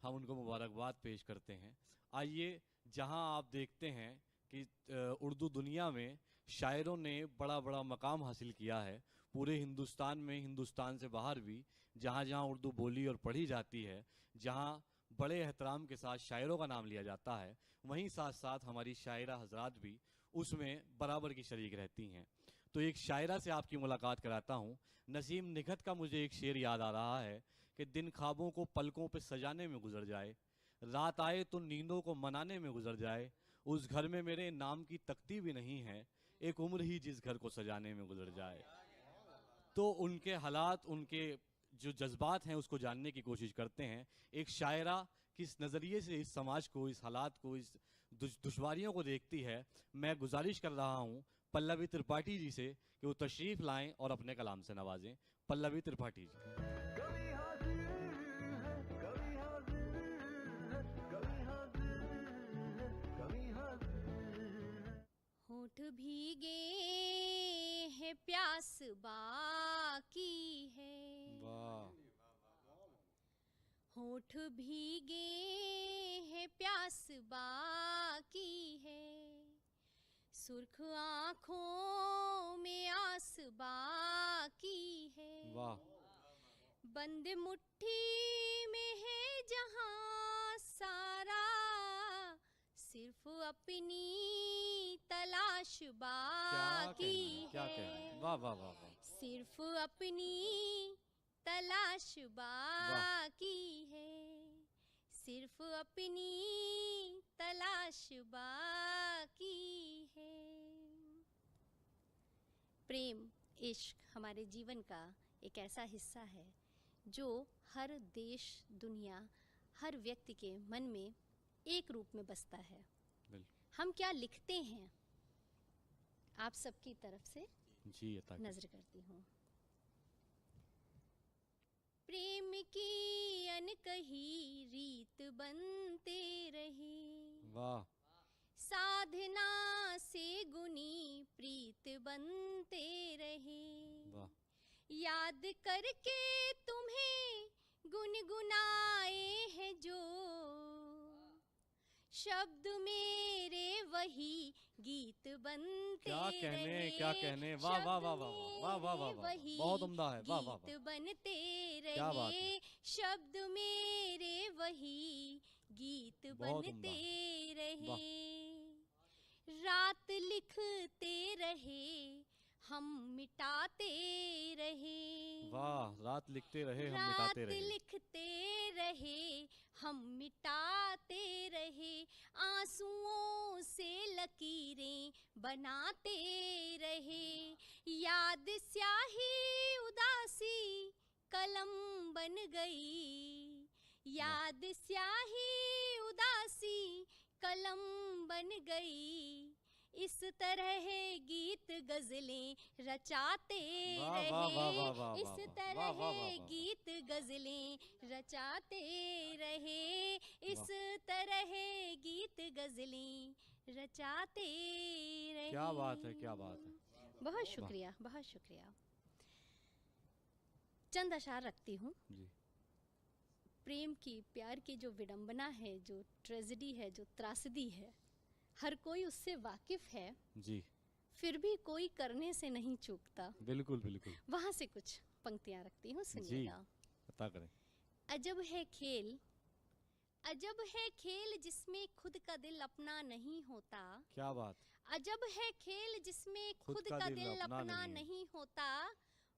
हम उनको मुबारकबाद पेश करते हैं। आइए, जहाँ आप देखते हैं कि उर्दू दुनिया में शायरों ने बड़ा बड़ा मकाम हासिल किया है, पूरे हिंदुस्तान में, हिंदुस्तान से बाहर भी जहाँ जहाँ उर्दू बोली और पढ़ी जाती है, जहाँ बड़े एहतराम के साथ शायरों का नाम लिया जाता है, वहीं साथ साथ हमारी शायरा हजरात भी उसमें बराबर की शरीक रहती हैं। तो एक शायरा से आपकी मुलाकात कराता हूँ। नसीम निगहत का मुझे एक शेर याद आ रहा है कि दिन ख्वाबों को पलकों पे सजाने में गुजर जाए, रात आए तो नींदों को मनाने में गुजर जाए, उस घर में मेरे नाम की तख्ती भी नहीं है, एक उम्र ही जिस घर को सजाने में गुजर जाए। तो उनके हालात, उनके जो जज्बात हैं, उसको जानने की कोशिश करते हैं। एक शायरा किस नज़रिए से इस समाज को, इस हालात को, इस दुश्वारियों को देखती है। मैं गुजारिश कर रहा हूँ पल्लवी त्रिपाठी जी से कि वो तशरीफ़ लाएं और अपने कलाम से नवाजें। पल्लवी त्रिपाठी जी। होठ भीगे हैं, प्यास बाकी है, वाह, होठ भीगे हैं, प्यास बाकी है, सुर्ख आँखों में आस बाकी है, वाह, बंद मुट्ठी में है जहां सारा, सिर्फ अपनी तलाश बाकी क्या है, कहने। वाह वाह वाह वाह, सिर्फ अपनी तलाश बाकी है, सिर्फ अपनी तलाश बाकी है। प्रेम, इश्क हमारे जीवन का एक ऐसा हिस्सा है जो हर देश, दुनिया, हर व्यक्ति के मन में एक रूप में बसता है। हम क्या लिखते हैं, आप सबकी तरफ से जी अता कीजिए। नजर करती हूँ। प्रेम की अनकही रीत बनते रहे, वाह, साधना से गुनी प्रीत बनते रहे, वाह, याद करके तुम्हें गुनगुनाए हैं जो शब्द मेरे, वही गीत बनते क्या कहने, रहे, क्या कहने। वाह वाह वाह वाह वाह वाह वाह वाह, वही बहुत उम्दा है। वाह वाह गीत वाह, बनते क्या बात रहे, है। शब्द मेरे वही गीत बहुत बनते उम्दा। रहे, रात लिखते रहे, हम मिटाते रहे, वाह, रात लिखते रहे, हम रात मिटाते रहे। लिखते रहे, हम मिटाते रहे, आंसुओं से लकीरें बनाते रहे, याद स्याही उदासी कलम बन गई, याद स्याही उदासी कलम बन गई, इस तरह गीत गजलें रचाते वाह, रहे, वाह, वाह, वाह, वाह, इस वाह, तरह वाह, वाह, वाह, वाह। गीत गजलें रचाते रहे, इस तरह गीत गजलें रचाते रहे। क्या बात है, क्या बात है। बहुत शुक्रिया, बहुत शुक्रिया। चंद अशार रखती हूँ। जी। प्रेम की, प्यार की जो विडंबना है, जो ट्रेजेडी है, जो त्रासदी है, हर कोई उससे वाकिफ है, जी फिर भी कोई करने से नहीं चूकता। बिल्कुल बिल्कुल। वहां से कुछ पंक्तियां रखती हूँ, सुनिएगा। पता करें। अजब है खेल, अजब है खेल जिसमें खुद का दिल अपना नहीं होता। क्या बात। अजब है खेल जिसमें खुद का दिल अपना नहीं होता।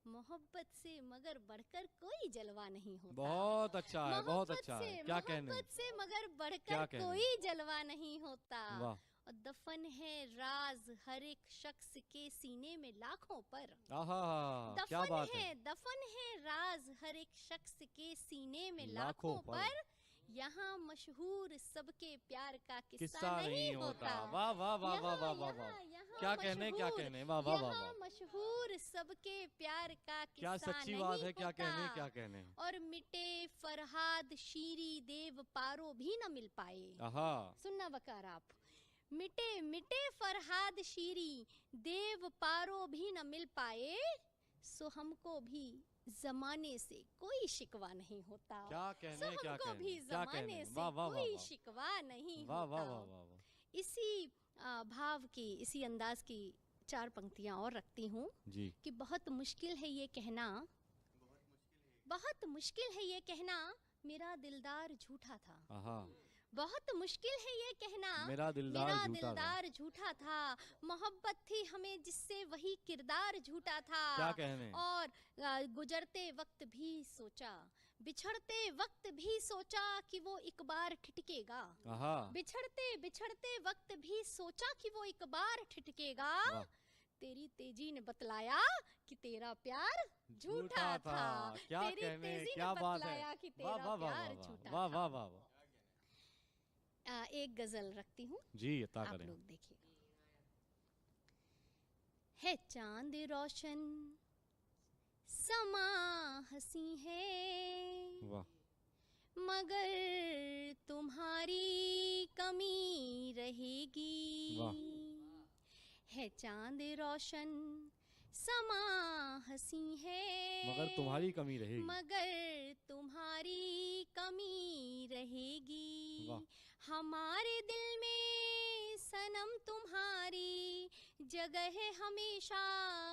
मोहब्बत से मगर बढ़कर कोई जलवा नहीं होता। बहुत अच्छा है, बहुत अच्छा है। क्या कहने। मोहब्बत से मगर क्या बढ़कर कहने। कोई जलवा नहीं होता। वाह। और दफन है राज हर एक शख्स के सीने में लाखों पर। आहा, क्या दफन बात है, है। दफन है राज हर एक शख्स के सीने में लाखों लाखों पर। यहाँ मशहूर सबके प्यार का किस्सा नहीं होता। होता। वाह वाह वाह वाह वाह वाह वाह। क्या कहने, क्या कहने। वाह वाह वाह वाह। मशहूर सबके प्यार का क्या किस्सा सच्ची नहीं बात है। क्या होता। कहने, क्या कहने। और मिटे फरहाद शीरी देव पारो भी न मिल पाए। आहा। सुनना वकार आप। मिटे मिटे फरहाद शीरी देव पारो भी न मिल पाए, सो हमको भी जमाने से कोई शिकवा नहीं होता। क्या कहने, सो क्या हमको कहने, भी क्या जमाने कहने। से वाह वाह वाह कोई वाह। शिकवा नहीं वाह वाह होता। वाह वाह वाह। इसी भाव की, इसी अंदाज की चार पंक्तियां और रखती हूँ जी। कि बहुत मुश्किल है ये कहना, बहुत मुश्किल है ये कहना मेरा दिलदार झूठा था। आहा। बहुत मुश्किल है ये कहना मेरा दिलदार झूठा था। मोहब्बत थी हमें जिससे वही किरदार झूठा था। क्या कहने। और गुजरते वक्त भी सोचा, बिछड़ते वक्त भी सोचा कि वो एक बार ठिठकेगा। आहा। बिछड़ते बिछड़ते वक्त भी सोचा कि वो एक बार ठिठकेगा। वाह। तेरी तेजी ने बतलाया कि तेरा प्यार झूठा था। क्या तेरी कहने, तेजी ने क्या बात है। बतलाया कि वाह तेरा वाह वाह प्यार वाह झूठा वाह था। वाह वाह वाह। एक गजल रखती हूँ, जी अता आप करें। लोग देखिए। है चांद रोशन समा हंसी है, वाह। मगर तुम्हारी कमी रहेगी। वाह। है चांद रोशन समा हंसी है, मगर तुम्हारी कमी रहेगी। मगर तुम्हारी कमी रहेगी। वाह। हमारे दिल में सनम तुम्हारी जगह है हमेशा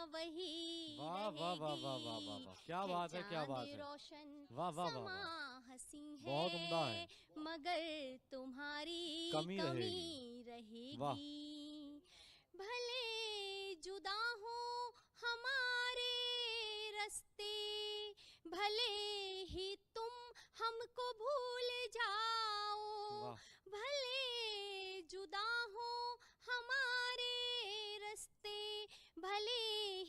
वही वाह वाह वाह वाह वाह वाह वाह। क्या बात है, क्या बात है। रोशन वाह वाह वाह समा वाह। हंसी है, बहुत उम्दा है। मगर तुम्हारी कमी कमी वाह। रहेगी। भले जुदा हो हमारे रास्ते, भले ही तुम हमको भूल जाओ। वाह। भले जुदा हो हमारे रास्ते, भले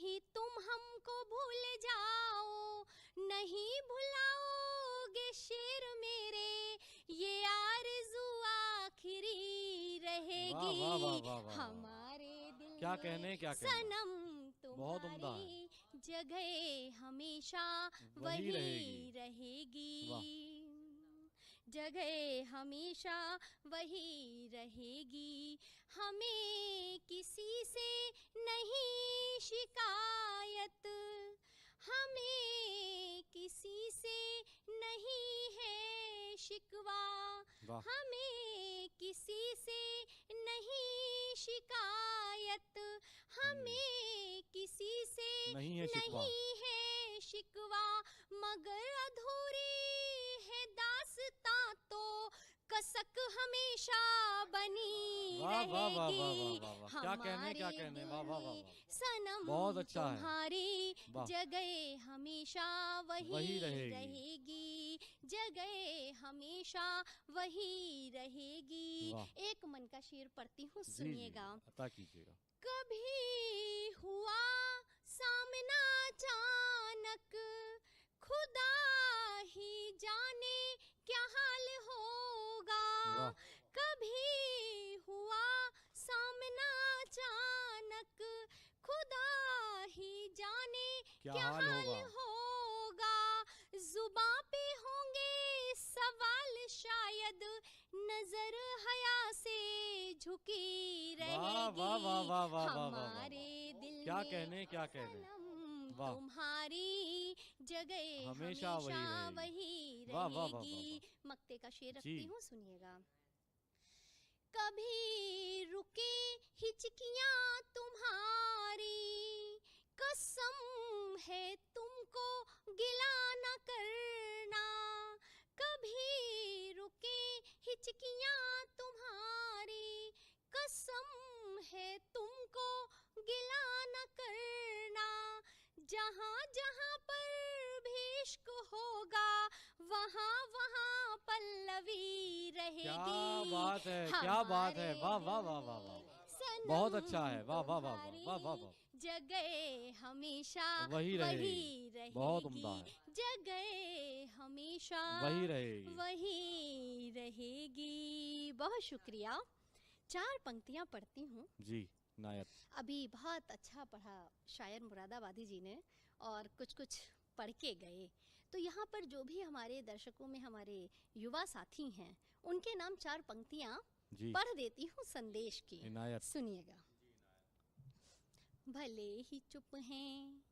ही तुम हमको भूल जाओ। नहीं भुलाओगे शेर मेरे, ये आरज़ू आखिरी रहेगी। वाह, वाह, वाह, वाह, वाह। हमारे दिल क्या में कहने, क्या कहने। सनम बहुत उम्दा है। तुम्हारी जगह हमेशा वही वही रहेगी। रहेगी। जगह हमेशा वही रहेगी। हमें किसी से नहीं शिकायत, हमें किसी से नहीं है शिकवा। वाह। हमें किसी से नहीं शिकायत, हमें किसी से नहीं है शिकवा। नहीं है शिकवा। मगर अधूरी है दास्तां तो कसक हमेशा बनी वाह वाह वाह वाह रहेगी। वाह वाह। क्या कहने, क्या हमारे कहने। वाह वाह वाह दिल में वाह। सनम बहुत अच्छा है। तुम्हारी वाह। जगह हमेशा वही वही रहेगी। रहेगी। जगह हमेशा वही रहेगी। वाह। एक मन का शेर पढ़ती हूँ, जी, जी, सुनिएगा। अता कीजिएगा। कभी हुआ सामना अचानक, खुदा ही जाने क्या हाल होगा। वाह। कभी हुआ सामना अचानक, क्या क्या हाल हाल होगा। होगा, जुबां पे होंगे सवाल शायद, नजर हया से झुकी वाह वाह वाह रहेगी, वाह वाह वाह वाह वाह हमारे वाह। दिल क्या में कहने क्या कहने। सनम वाह। तुम्हारी जगह हमेशा हमेशा वही रहेगी। वही वाह वाह वाह वाह रहेगी। वाह। मक्ते का शेर जी। रखती हूँ, सुनिएगा। कभी रुके हिचकियां तुम्हारी, कसम है तुमको गिला न करना, कभी रुके हिचकियां तुम्हारी, कसम है तुमको गिला न करना, जहाँ जहाँ पर भी इश्क होगा, वहाँ वहाँ पल्लवी रहेगी। क्या बात है, क्या बात है। वाह वाह वाह वाह वाह। बहुत अच्छा है। वाह वाह वाह वाह वाह वाह वाह। जगह हमेशा वही रहेगी। रहेगी, बहुत उम्दा है। जगह हमेशा वही रहेगी। वही रहेगी। बहुत शुक्रिया। 4 पंक्तियां पढ़ती हूँ। जी नायक। अभी बहुत अच्छा पढ़ा शायर मुरादाबादी जी ने, और कुछ कुछ पढ़ के गए। तो यहाँ पर जो भी हमारे दर्शकों में हमारे युवा साथी हैं, उनके नाम 4 पंक्तियाँ जी पढ़ देती हूँ संदेश की। इनायत। सुनिएगा। भले ही चुप हैं,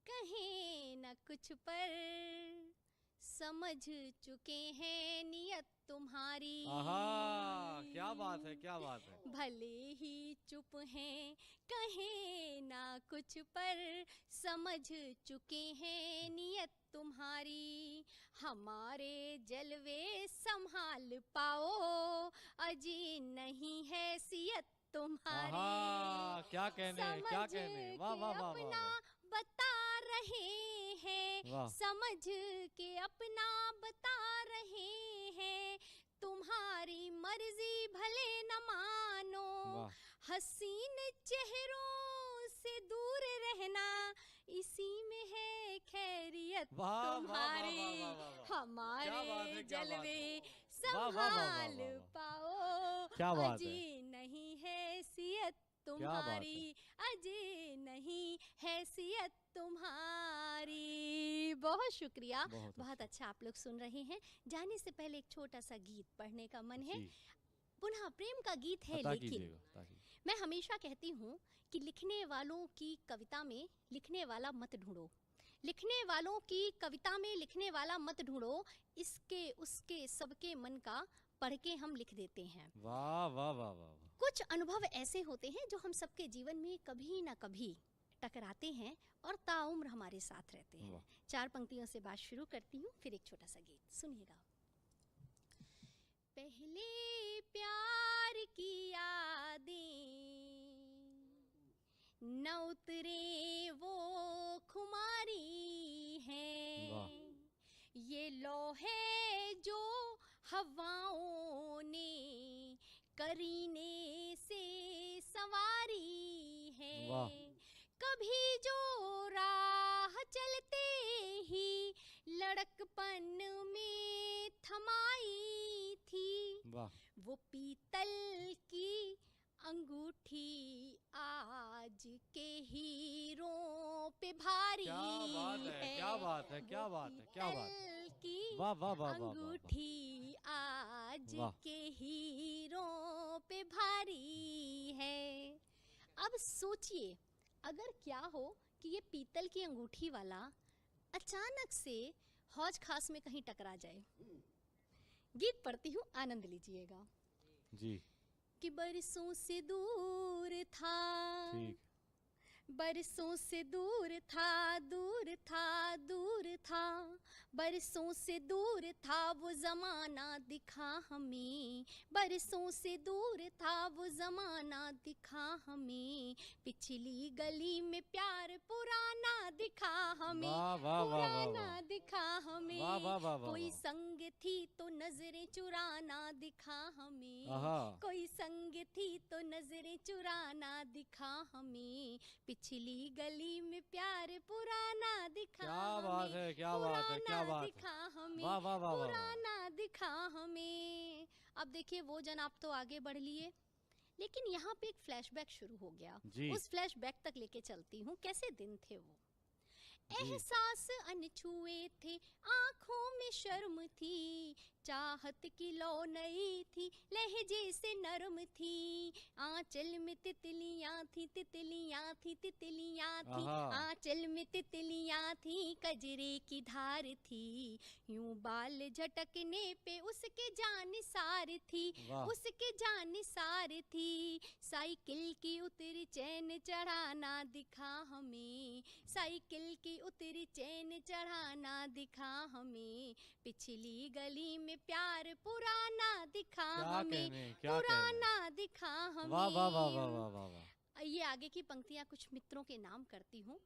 कहें न कुछ पर, समझ चुके हैं नियत तुम्हारी। आहा क्या बात है, क्या बात है। भले ही चुप हैं, कहें ना कुछ पर, समझ चुके हैं नियत तुम्हारी, हमारे जलवे संभाल पाओ, अजी नहीं हैसियत तुम्हारी। आहा क्या कहने, क्या समझ कहने। वाह के वाह वाह वाह अपना वाह। बता रहे हैं, वाह। समझ के अपना बता रहे हैं, तुम्हारी मर्जी भले न मानो, वाह। हसीन चेहरों से दूर रहना, इसी में है खैरियत वाह, वाह, वाह, तुम्हारी, वाह, वाह, वाह, वाह। क्या बात हमारे है, क्या बात जलवे है। वाह, वाह, वाह, वाह, संभाल वाह, वाह। पाओ, क्या बात है। अजी नहीं हैसियत क्या बात तुम्हारी, अजी नहीं हैसियत तुम्हारी। बहुत शुक्रिया। बहुत अच्छा आप लोग सुन रहे हैं। जाने से पहले एक छोटा सा गीत पढ़ने का मन है। जी पुनः प्रेम का गीत है, अता लेकिन कीजिएगा, अता कीजिए। मैं हमेशा कहती हूँ कि लिखने वालों की कविता में लिखने वाला मत ढूंढो, लिखने वालों की कविता में लिखने वाला मत ढूंढो, इसके उसके सबके मन का पढ़ के हम लिख देते हैं। वाह वाह वाह वाह। कुछ अनुभव ऐसे होते हैं जो हम सबके जीवन में कभी ना कभी टकराते हैं और ताउम्र हमारे साथ रहते हैं। 4 पंक्तियों से बात शुरू करती हूँ, फिर एक छोटा सा गीत सुनिएगा। पहले प्यार की यादें न उतरे वो खुमारी है, ये लौहे जो हवाओं ने करीने से सवारी है, कभी जो राह चलते ही लड़कपन में थमाई थी, वो पीतल की अंगूठी आज के हीरों पे भारी क्या बात है, क्या बात है, क्या बात है, क्या बात है। की वाह वाह वाह वाह। अंगूठी आज के हीरों पे भारी है। अब सोचिए, अगर क्या हो कि ये पीतल की अंगूठी वाला अचानक से हौज खास में कहीं टकरा जाए। गीत पढ़ती हूँ, आनंद लीजिएगा। जी। कि बरसों से दूर था, ठीक। बरसों से दूर था, दूर था, दूर था, बरसों से दूर था वो ज़माना दिखा हमें, बरसों से दूर था वो ज़माना दिखा हमें, पिछली गली में प्यार पुराना दिखा हमें, पुराना दिखा हमें, कोई संग थी तो नजरें चुराना दिखा हमें, कोई संग थी तो नजरें चुराना दिखा हमें, पिछली गली में प्यार पुराना दिखा क्या बात है, क्या बात है, क्या बात दिखा हमें, वाह वाह वाह, पुराना दिखा हमें। अब देखिए, वो जन आप तो आगे बढ़ लिए, लेकिन यहाँ पे एक फ्लैशबैक शुरू हो गया। उस फ्लैशबैक तक लेके चलती हूँ, कैसे दिन थे वो। एहसास अनछुए थे, आंखों में शर्म थी, चाहत की लौ नई थी, लहजे से नरम थी, आंचल में तितलियां थी, तितलियां थी, तितलियां थी, आहा। आंचल में तितलियां थी, कजरे की धार थी, यूं बाल झटकने पे उसके जान सार थी, वाह। उसके जान सार थी, साइकिल की उतरी चैन चढ़ाना दिखा हमें, साइकिल की उतरी चैन चढ़ाना दिखा हमें, पिछली गली में प्यार पुराना दिखा क्या हमें, कहने, क्या कहने। पुराना दिखा हमें। वाह वाह वाह वाह वाह वाह वाह। ये आगे की पंक्तियां कुछ मित्रों के नाम करती हूँ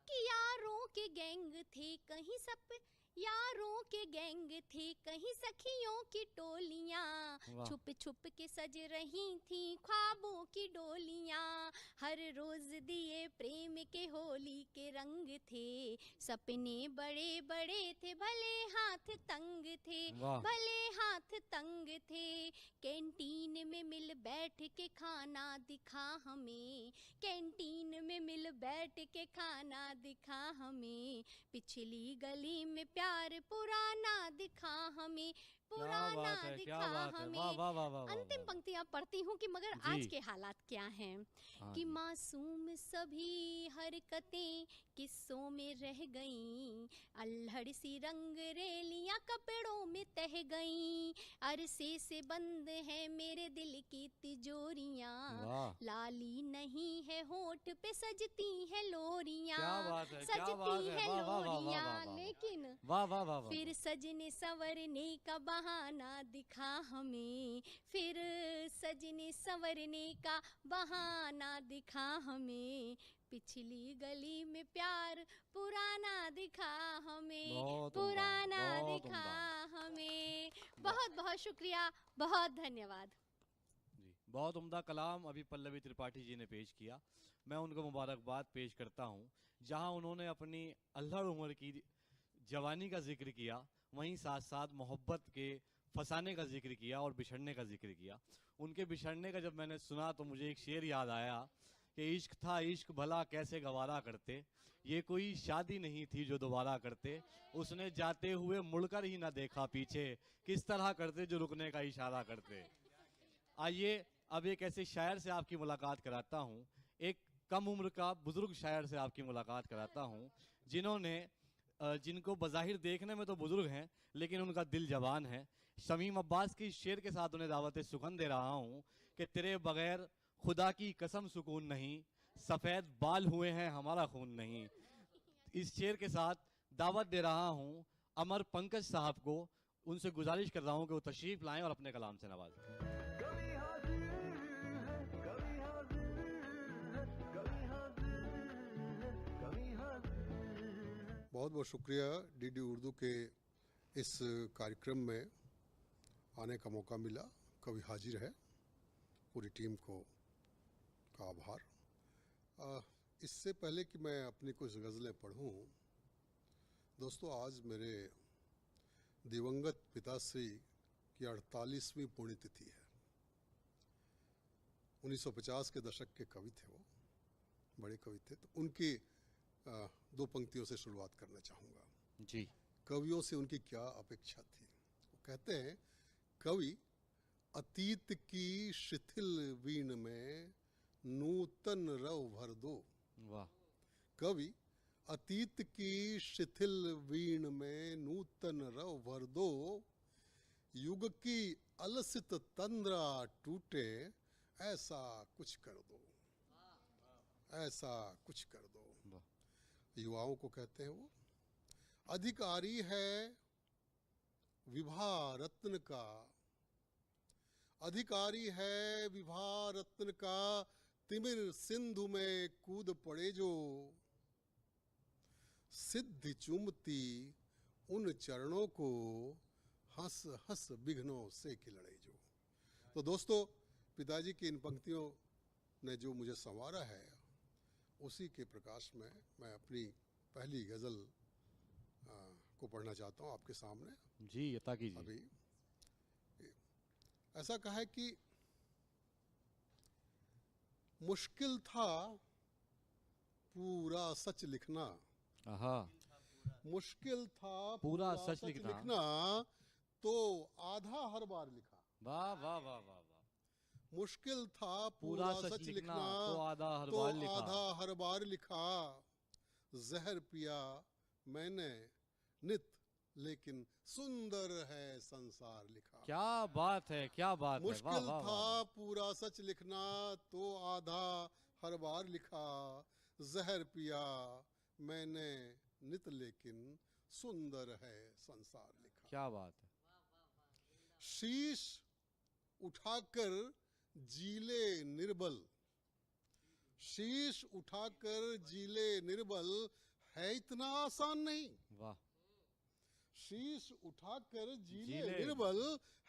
कि यारों के गैंग थे कहीं सब, यारों के गैंग थे कहीं सखियों की टोलियां, वाह। छुप छुप के सज रही थी ख्वाबों की डोलियां, हर रोज दिए प्रेम के होली के रंग थे, सपने बड़े बड़े थे भले हाथ तंग थे, वाह। भले हाथ तंग थे, कैंटीन में मिल बैठ के खाना दिखा हमें, कैंटीन में मिल बैठ के खाना दिखा हमें, पिछली गली में प्यार पुराना दिखा हमें, क्या पुराना बात है, क्या दिखा बात है। हमें। वाह वाह वाह वाह वाह अंतिम वाह। पंक्तियां पढ़ती हूँ कि मगर जी। आज के हालात क्या हैं हाँ कि जी। मासूम सभी हरकतें किस्सों में रह गईं, अल्हड़ सी रंग रेलियां कपड़ों में तह गईं, अरसे से बंद है मेरे दिल की तिजोरियां, वाह। लाली नहीं है होठ पे सजती है लोरियां, क्या बात है, क्या बात सजती है। है वाह वाह वाह वाह लोरियां, वाह वाह। लेकिन वाह वाह वाह वाह। फिर सजने संवरने का बहाना दिखा हमें, फिर सजने संवरने का बहाना दिखा हमें, पिछली गली में प्यार पुराना दिखा हमें, बहुत उम्दा, पुराना बहुत दिखा उम्दा। हमें। बहुत बहुत शुक्रिया, बहुत धन्यवाद। जी, बहुत उम्दा कलाम अभी पल्लवी त्रिपाठी जी ने पेश किया। मैं उनको मुबारकबाद पेश करता हूँ। जहाँ उन्होंने अपनी अल्हड़ उम्र की जवानी का जिक्र किया, वहीं साथ साथ मोहब्बत के फसाने का जिक्र किया और बिछड़ने का जिक्र किया। उनके बिछड़ने का जब मैंने सुना तो मुझे एक शेर याद आया कि इश्क था इश्क भला कैसे गवारा करते, ये कोई शादी नहीं थी जो दोबारा करते, उसने जाते हुए मुड़कर ही ना देखा पीछे, किस तरह करते जो रुकने का इशारा करते। आइए अब एक ऐसे शायर से आपकी मुलाकात कराता हूँ, एक कम उम्र का बुजुर्ग शायर से आपकी मुलाकात कराता हूँ, जिनको बज़ाहिर देखने में तो बुजुर्ग हैं लेकिन उनका दिल जवान है। शमीम अब्बास की शेर के साथ उन्हें दावत सुखन दे रहा हूँ कि तेरे बगैर खुदा की कसम सुकून नहीं, सफ़ेद बाल हुए हैं हमारा खून नहीं। इस शेर के साथ दावत दे रहा हूँ अमर पंकज साहब को, उनसे गुजारिश कर रहा हूँ कि वो तशरीफ लाएं और अपने कलाम से नवाजें। बहुत बहुत शुक्रिया डीडी उर्दू के इस कार्यक्रम में आने का मौका मिला। कवि हाजिर है, पूरी टीम को का आभार। इससे पहले कि मैं अपनी कुछ गज़लें पढ़ूं, दोस्तों आज मेरे दिवंगत पिताश्री की 48वीं पुण्यतिथि है। 1950 के दशक के कवि थे, वो बड़े कवि थे। तो उनकी दो पंक्तियों से शुरुआत करना चाहूँगा। जी। कवियों से उनकी क्या अपेक्षा थी। वो कहते हैं, कवि अतीत की शिथिल वीण में नूतन रव भर दो। वाह। कवि अतीत की शिथिल वीण में नूतन रव भर दो, युग की अलसित तंद्रा टूटे ऐसा कुछ कर दो, ऐसा कुछ कर दो। युवाओं को कहते हैं वो, अधिकारी है विभा रत्न का, अधिकारी है विभा रत्न का, तिमिर सिंधु में कूद पड़े जो, सिद्धि चूमती उन चरणों को, हंस हंस विघ्नों से की लड़े जो। तो दोस्तों, पिताजी की इन पंक्तियों ने जो मुझे संवारा है, उसी के प्रकाश में मैं अपनी पहली गज़ल को पढ़ना चाहता हूँ आपके सामने। जी, यता कीजिए। अभी ऐसा कहा है कि मुश्किल था पूरा सच लिखना, आहा, मुश्किल था पूरा सच लिखना। लिखना तो आधा हर बार लिखा। वाह वाह वाह वाह वाह। मुश्किल था पूरा सच लिखना तो आधा हर तो बार लिखा। आधा हर बार लिखा। जहर पिया मैंने नित लेकिन सुंदर है संसार लिखा। क्या बात है, क्या बात है, वाह मुश्किल वाह था वाह। पूरा सच लिखना तो आधा हर बार लिखा। जहर पिया मैंने नित लेकिन सुंदर है संसार लिखा। क्या बात है। शीश उठाकर जीले निर्बल, शीश उठाकर जीले निर्बल है इतना आसान नहीं। वाह। शीश उठाकर जीले जीले निर्बल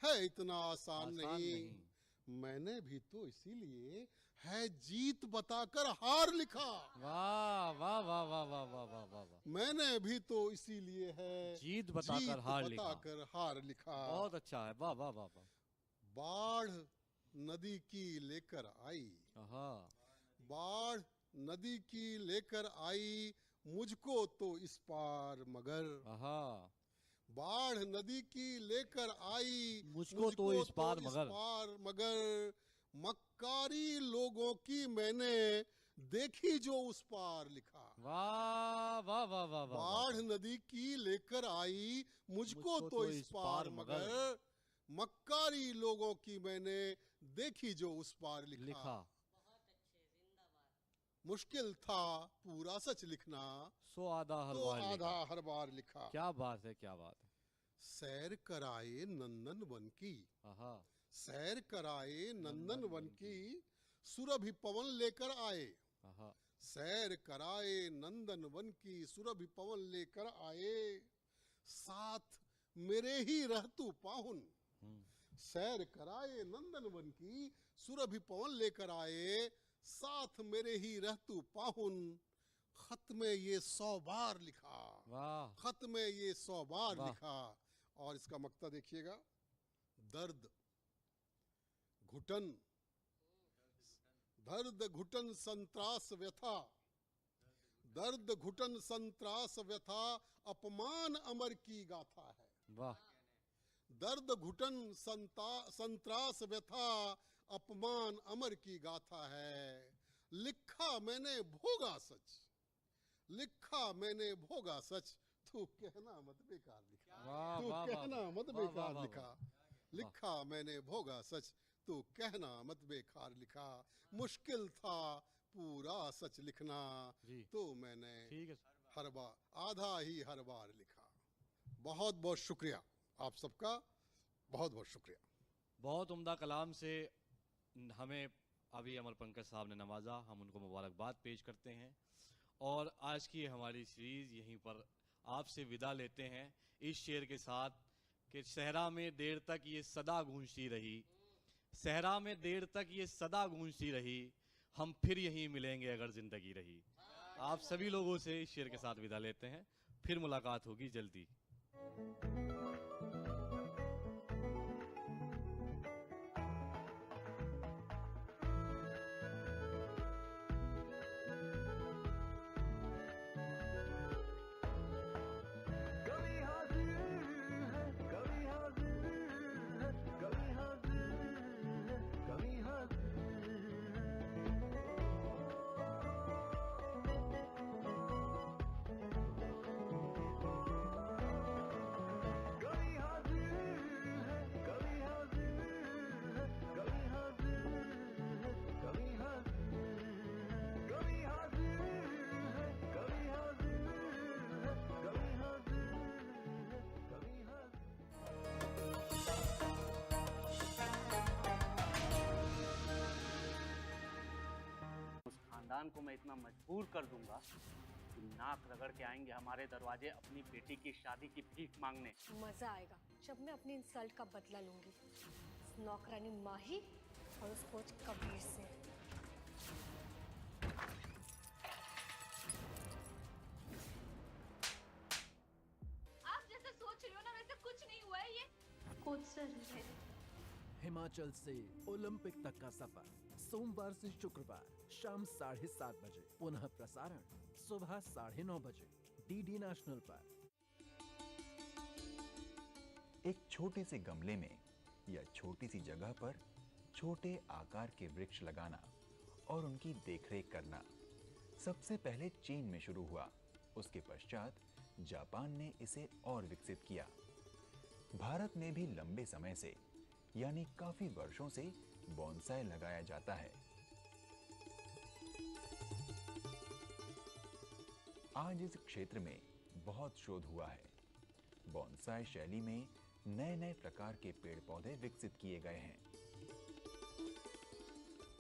है इतना आसान आसान नहीं। नहीं। मैंने भी तो इसीलिए है जीत बताकर हार लिखा। वाह वाह वाह वाह वाह वाह वाह वाह वाह। मैंने भी तो इसीलिए है जीत बताकर हार लिखा। बताकर हार लिखा। बहुत अच्छा है, वाह वाह वाह वाह। बाढ़ नदी की लेकर आई, आहा, बाढ़ नदी की लेकर आई मुझको तो इस पार मगर। आहा, बाढ़ नदी की लेकर आई मुझको तो इस पार मगर। मगर मक्कारी लोगों की मैंने देखी जो उस पार लिखा। वाह वाह वाह वाह वाह। बाढ़ नदी की लेकर आई मुझको तो इस पार मगर मक्कारी लोगों की मैंने देखी जो उस पार लिखा। मुश्किल था पूरा सच लिखना सो आधा हर तो बार आधा लिखा। हर बार लिखा। क्या बात है, क्या बात है। सैर कराए नंदन वन की, आहा, सैर कराए नंदन वन की सुरभि पवन लेकर आए। आहा, सैर कराए नंदन वन की सुरभि पवन लेकर आए साथ मेरे ही रहतु पाहुन। सैर कराए नंदन वन की सुरभि पवन लेकर आए साथ मेरे ही रहतु पाहुन। खत में ये 100 बार लिखा, वाह, खत में ये 100 बार वाह। लिखा। और इसका मक्ता देखिएगा। दर्द घुटन, दर्द घुटन संत्रास व्यथा, दर्द घुटन संत्रास व्यथा अपमान अमर की गाथा है। वाह, दर्द घुटन संत्रास व्यथा अपमान अमर की गाथा है। लिखा मैंने भोगा सच, लिखा मैंने भोगा सच तू कहना मत बेकार लिखा। वाह, तू वाह, कहना वाह, मत वाह, बेकार वाह, लिखा। वाह। लिखा मैंने भोगा सच तू कहना मत बेकार लिखा। मुश्किल था पूरा सच लिखना जी। तो मैंने ठीक है। हर बार आधा ही हर बार लिखा। बहुत बहुत शुक्रिया आप सबका, बहुत बहुत शुक्रिया। बहुत उम्दा कलाम से हमें अभी अमर पंकज साहब ने नवाजा, हम उनको मुबारकबाद पेश करते हैं। और आज की हमारी सीरीज़ यहीं पर आपसे विदा लेते हैं इस शेर के साथ कि सहरा में देर तक ये सदा गूंजती रही, सहरा में देर तक ये सदा गूंजती रही, हम फिर यहीं मिलेंगे अगर ज़िंदगी रही। आप सभी लोगों से इस शेर के साथ विदा लेते हैं, फिर मुलाकात होगी जल्दी। खानदान को मैं इतना मजबूर कर दूंगा कि नाक रगड़ के आएंगे हमारे दरवाजे अपनी बेटी की शादी की भीख मांगने। मजा आएगा जब मैं अपनी इंसल्ट का बदला लूंगी, उस नौकरानी माही और उस कोच कबीर से। आप जैसे सोच रहे हो ना वैसे कुछ नहीं हुआ है। ये कोच सर है। हिमाचल से ओलंपिक तक का सफर सोमवार से शुक्रवार शाम 7:30 बजे, पुनः प्रसारण सुबह 9:30 बजे। डीडी नेशनल पर। एक छोटे से गमले में या छोटी सी जगह पर छोटे आकार के वृक्ष लगाना और उनकी देखरेख करना सबसे पहले चीन में शुरू हुआ। उसके पश्चात जापान ने इसे और विकसित किया। भारत में भी लंबे समय से यानी काफी वर्षों से बोनसाई लगाया जाता है। आज इस क्षेत्र में बहुत शोध हुआ है। बोनसाई शैली में नए नए प्रकार के पेड़ पौधे विकसित किए गए हैं।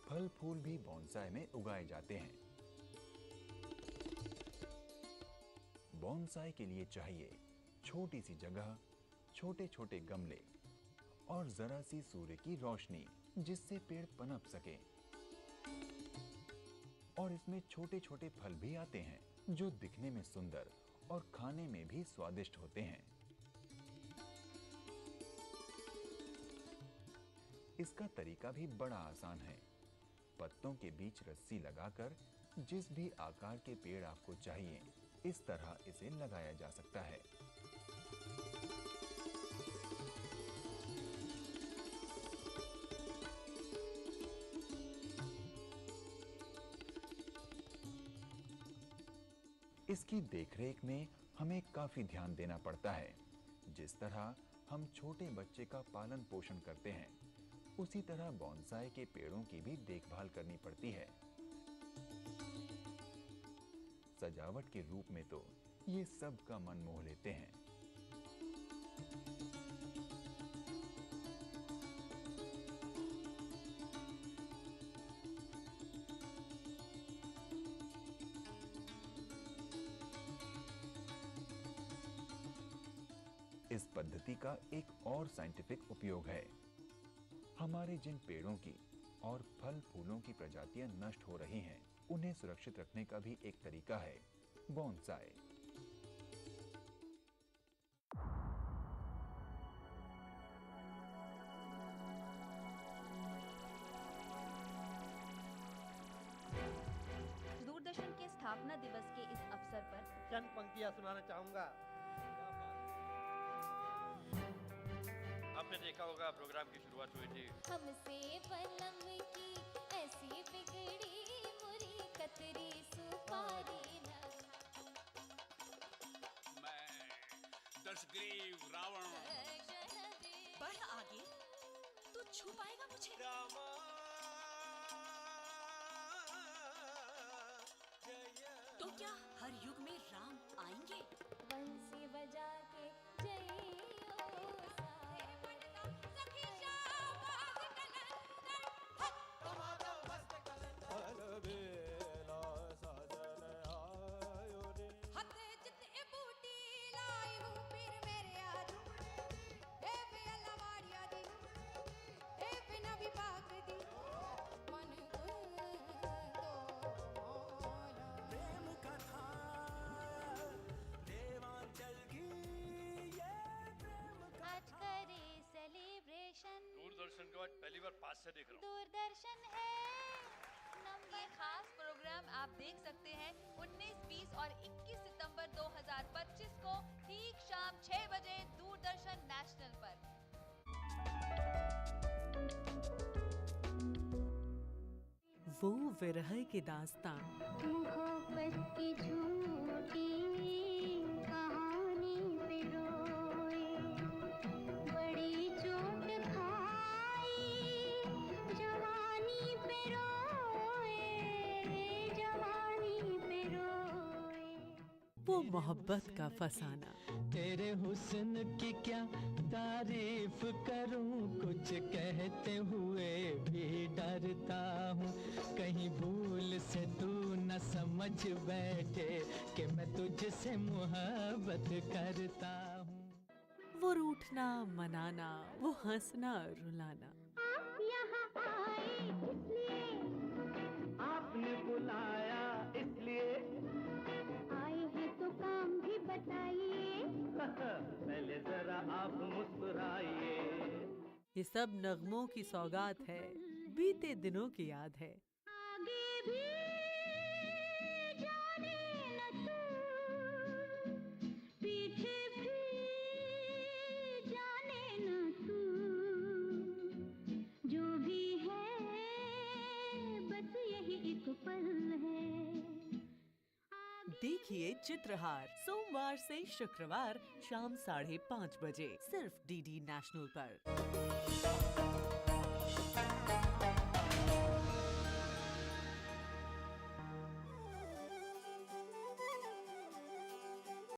फल फूल भी बोनसाई में उगाए जाते हैं। बोनसाई के लिए चाहिए छोटी सी जगह, छोटे छोटे गमले और जरा सी सूर्य की रोशनी जिससे पेड़ पनप सके। और इसमें छोटे छोटे फल भी आते हैं जो दिखने में सुंदर और खाने में भी स्वादिष्ट होते हैं। इसका तरीका भी बड़ा आसान है। पत्तों के बीच रस्सी लगाकर जिस भी आकार के पेड़ आपको चाहिए इस तरह इसे लगाया जा सकता है। इसकी देखरेख में हमें काफी ध्यान देना पड़ता है। जिस तरह हम छोटे बच्चे का पालन पोषण करते हैं उसी तरह बोनसाई के पेड़ों की भी देखभाल करनी पड़ती है। सजावट के रूप में तो ये सब का मन मोह लेते हैं। इस पद्धति का एक और साइंटिफिक उपयोग है। हमारे जिन पेड़ों की और फल फूलों की प्रजातियां नष्ट हो रही हैं, उन्हें सुरक्षित रखने का भी एक तरीका है बोनसाई। दूरदर्शन के स्थापना दिवस के इस अवसर पर चंद पंक्तियां सुनाना चाहूंगा। आपने देखा होगा प्रोग्राम की शुरुआत हुई थी हमसे पलम की ऐसी बिगड़ी मुरी कतरी सुपारी न मैं दशग्रीव रावण बढ़ आगे, तू छू पाएगा मुझे? तो क्या हर युग में राम आएंगे? बंसी बजा के जय दूरदर्शन को आज पहली बार पास से देख रहा हूँ। दूरदर्शन है ये खास प्रोग्राम आप देख सकते हैं 19, 20 और 21 सितंबर 2025 को ठीक शाम 6 बजे दूरदर्शन नेशनल पर। वो विरह की दास्तां, मोहब्बत की झूठी कहानी पे रोए, बड़ी चोट खाई जवानी पे रोए, जवानी पे रोए। वो मोहब्बत का फसाना, तेरे हुस्न की क्या तारीफ करूं, कुछ कहते हुए भी डरता हूँ, कहीं भूल से तू न समझ बैठे कि मैं तुझसे मोहब्बत करता हूँ। वो रूठना मनाना, वो हंसना रुलाना, आप यहाँ आए इसलिए, आपने बुलाया इसलिए, आए हैं तो काम भी बताइए, पहले जरा आप मुस्कुराइए। ये सब नगमों की सौगात है, बीते दिनों की याद है। आगे भी जाने न तू, चित्रहार सोमवार से शुक्रवार शाम 5:30 बजे सिर्फ डीडी नेशनल पर।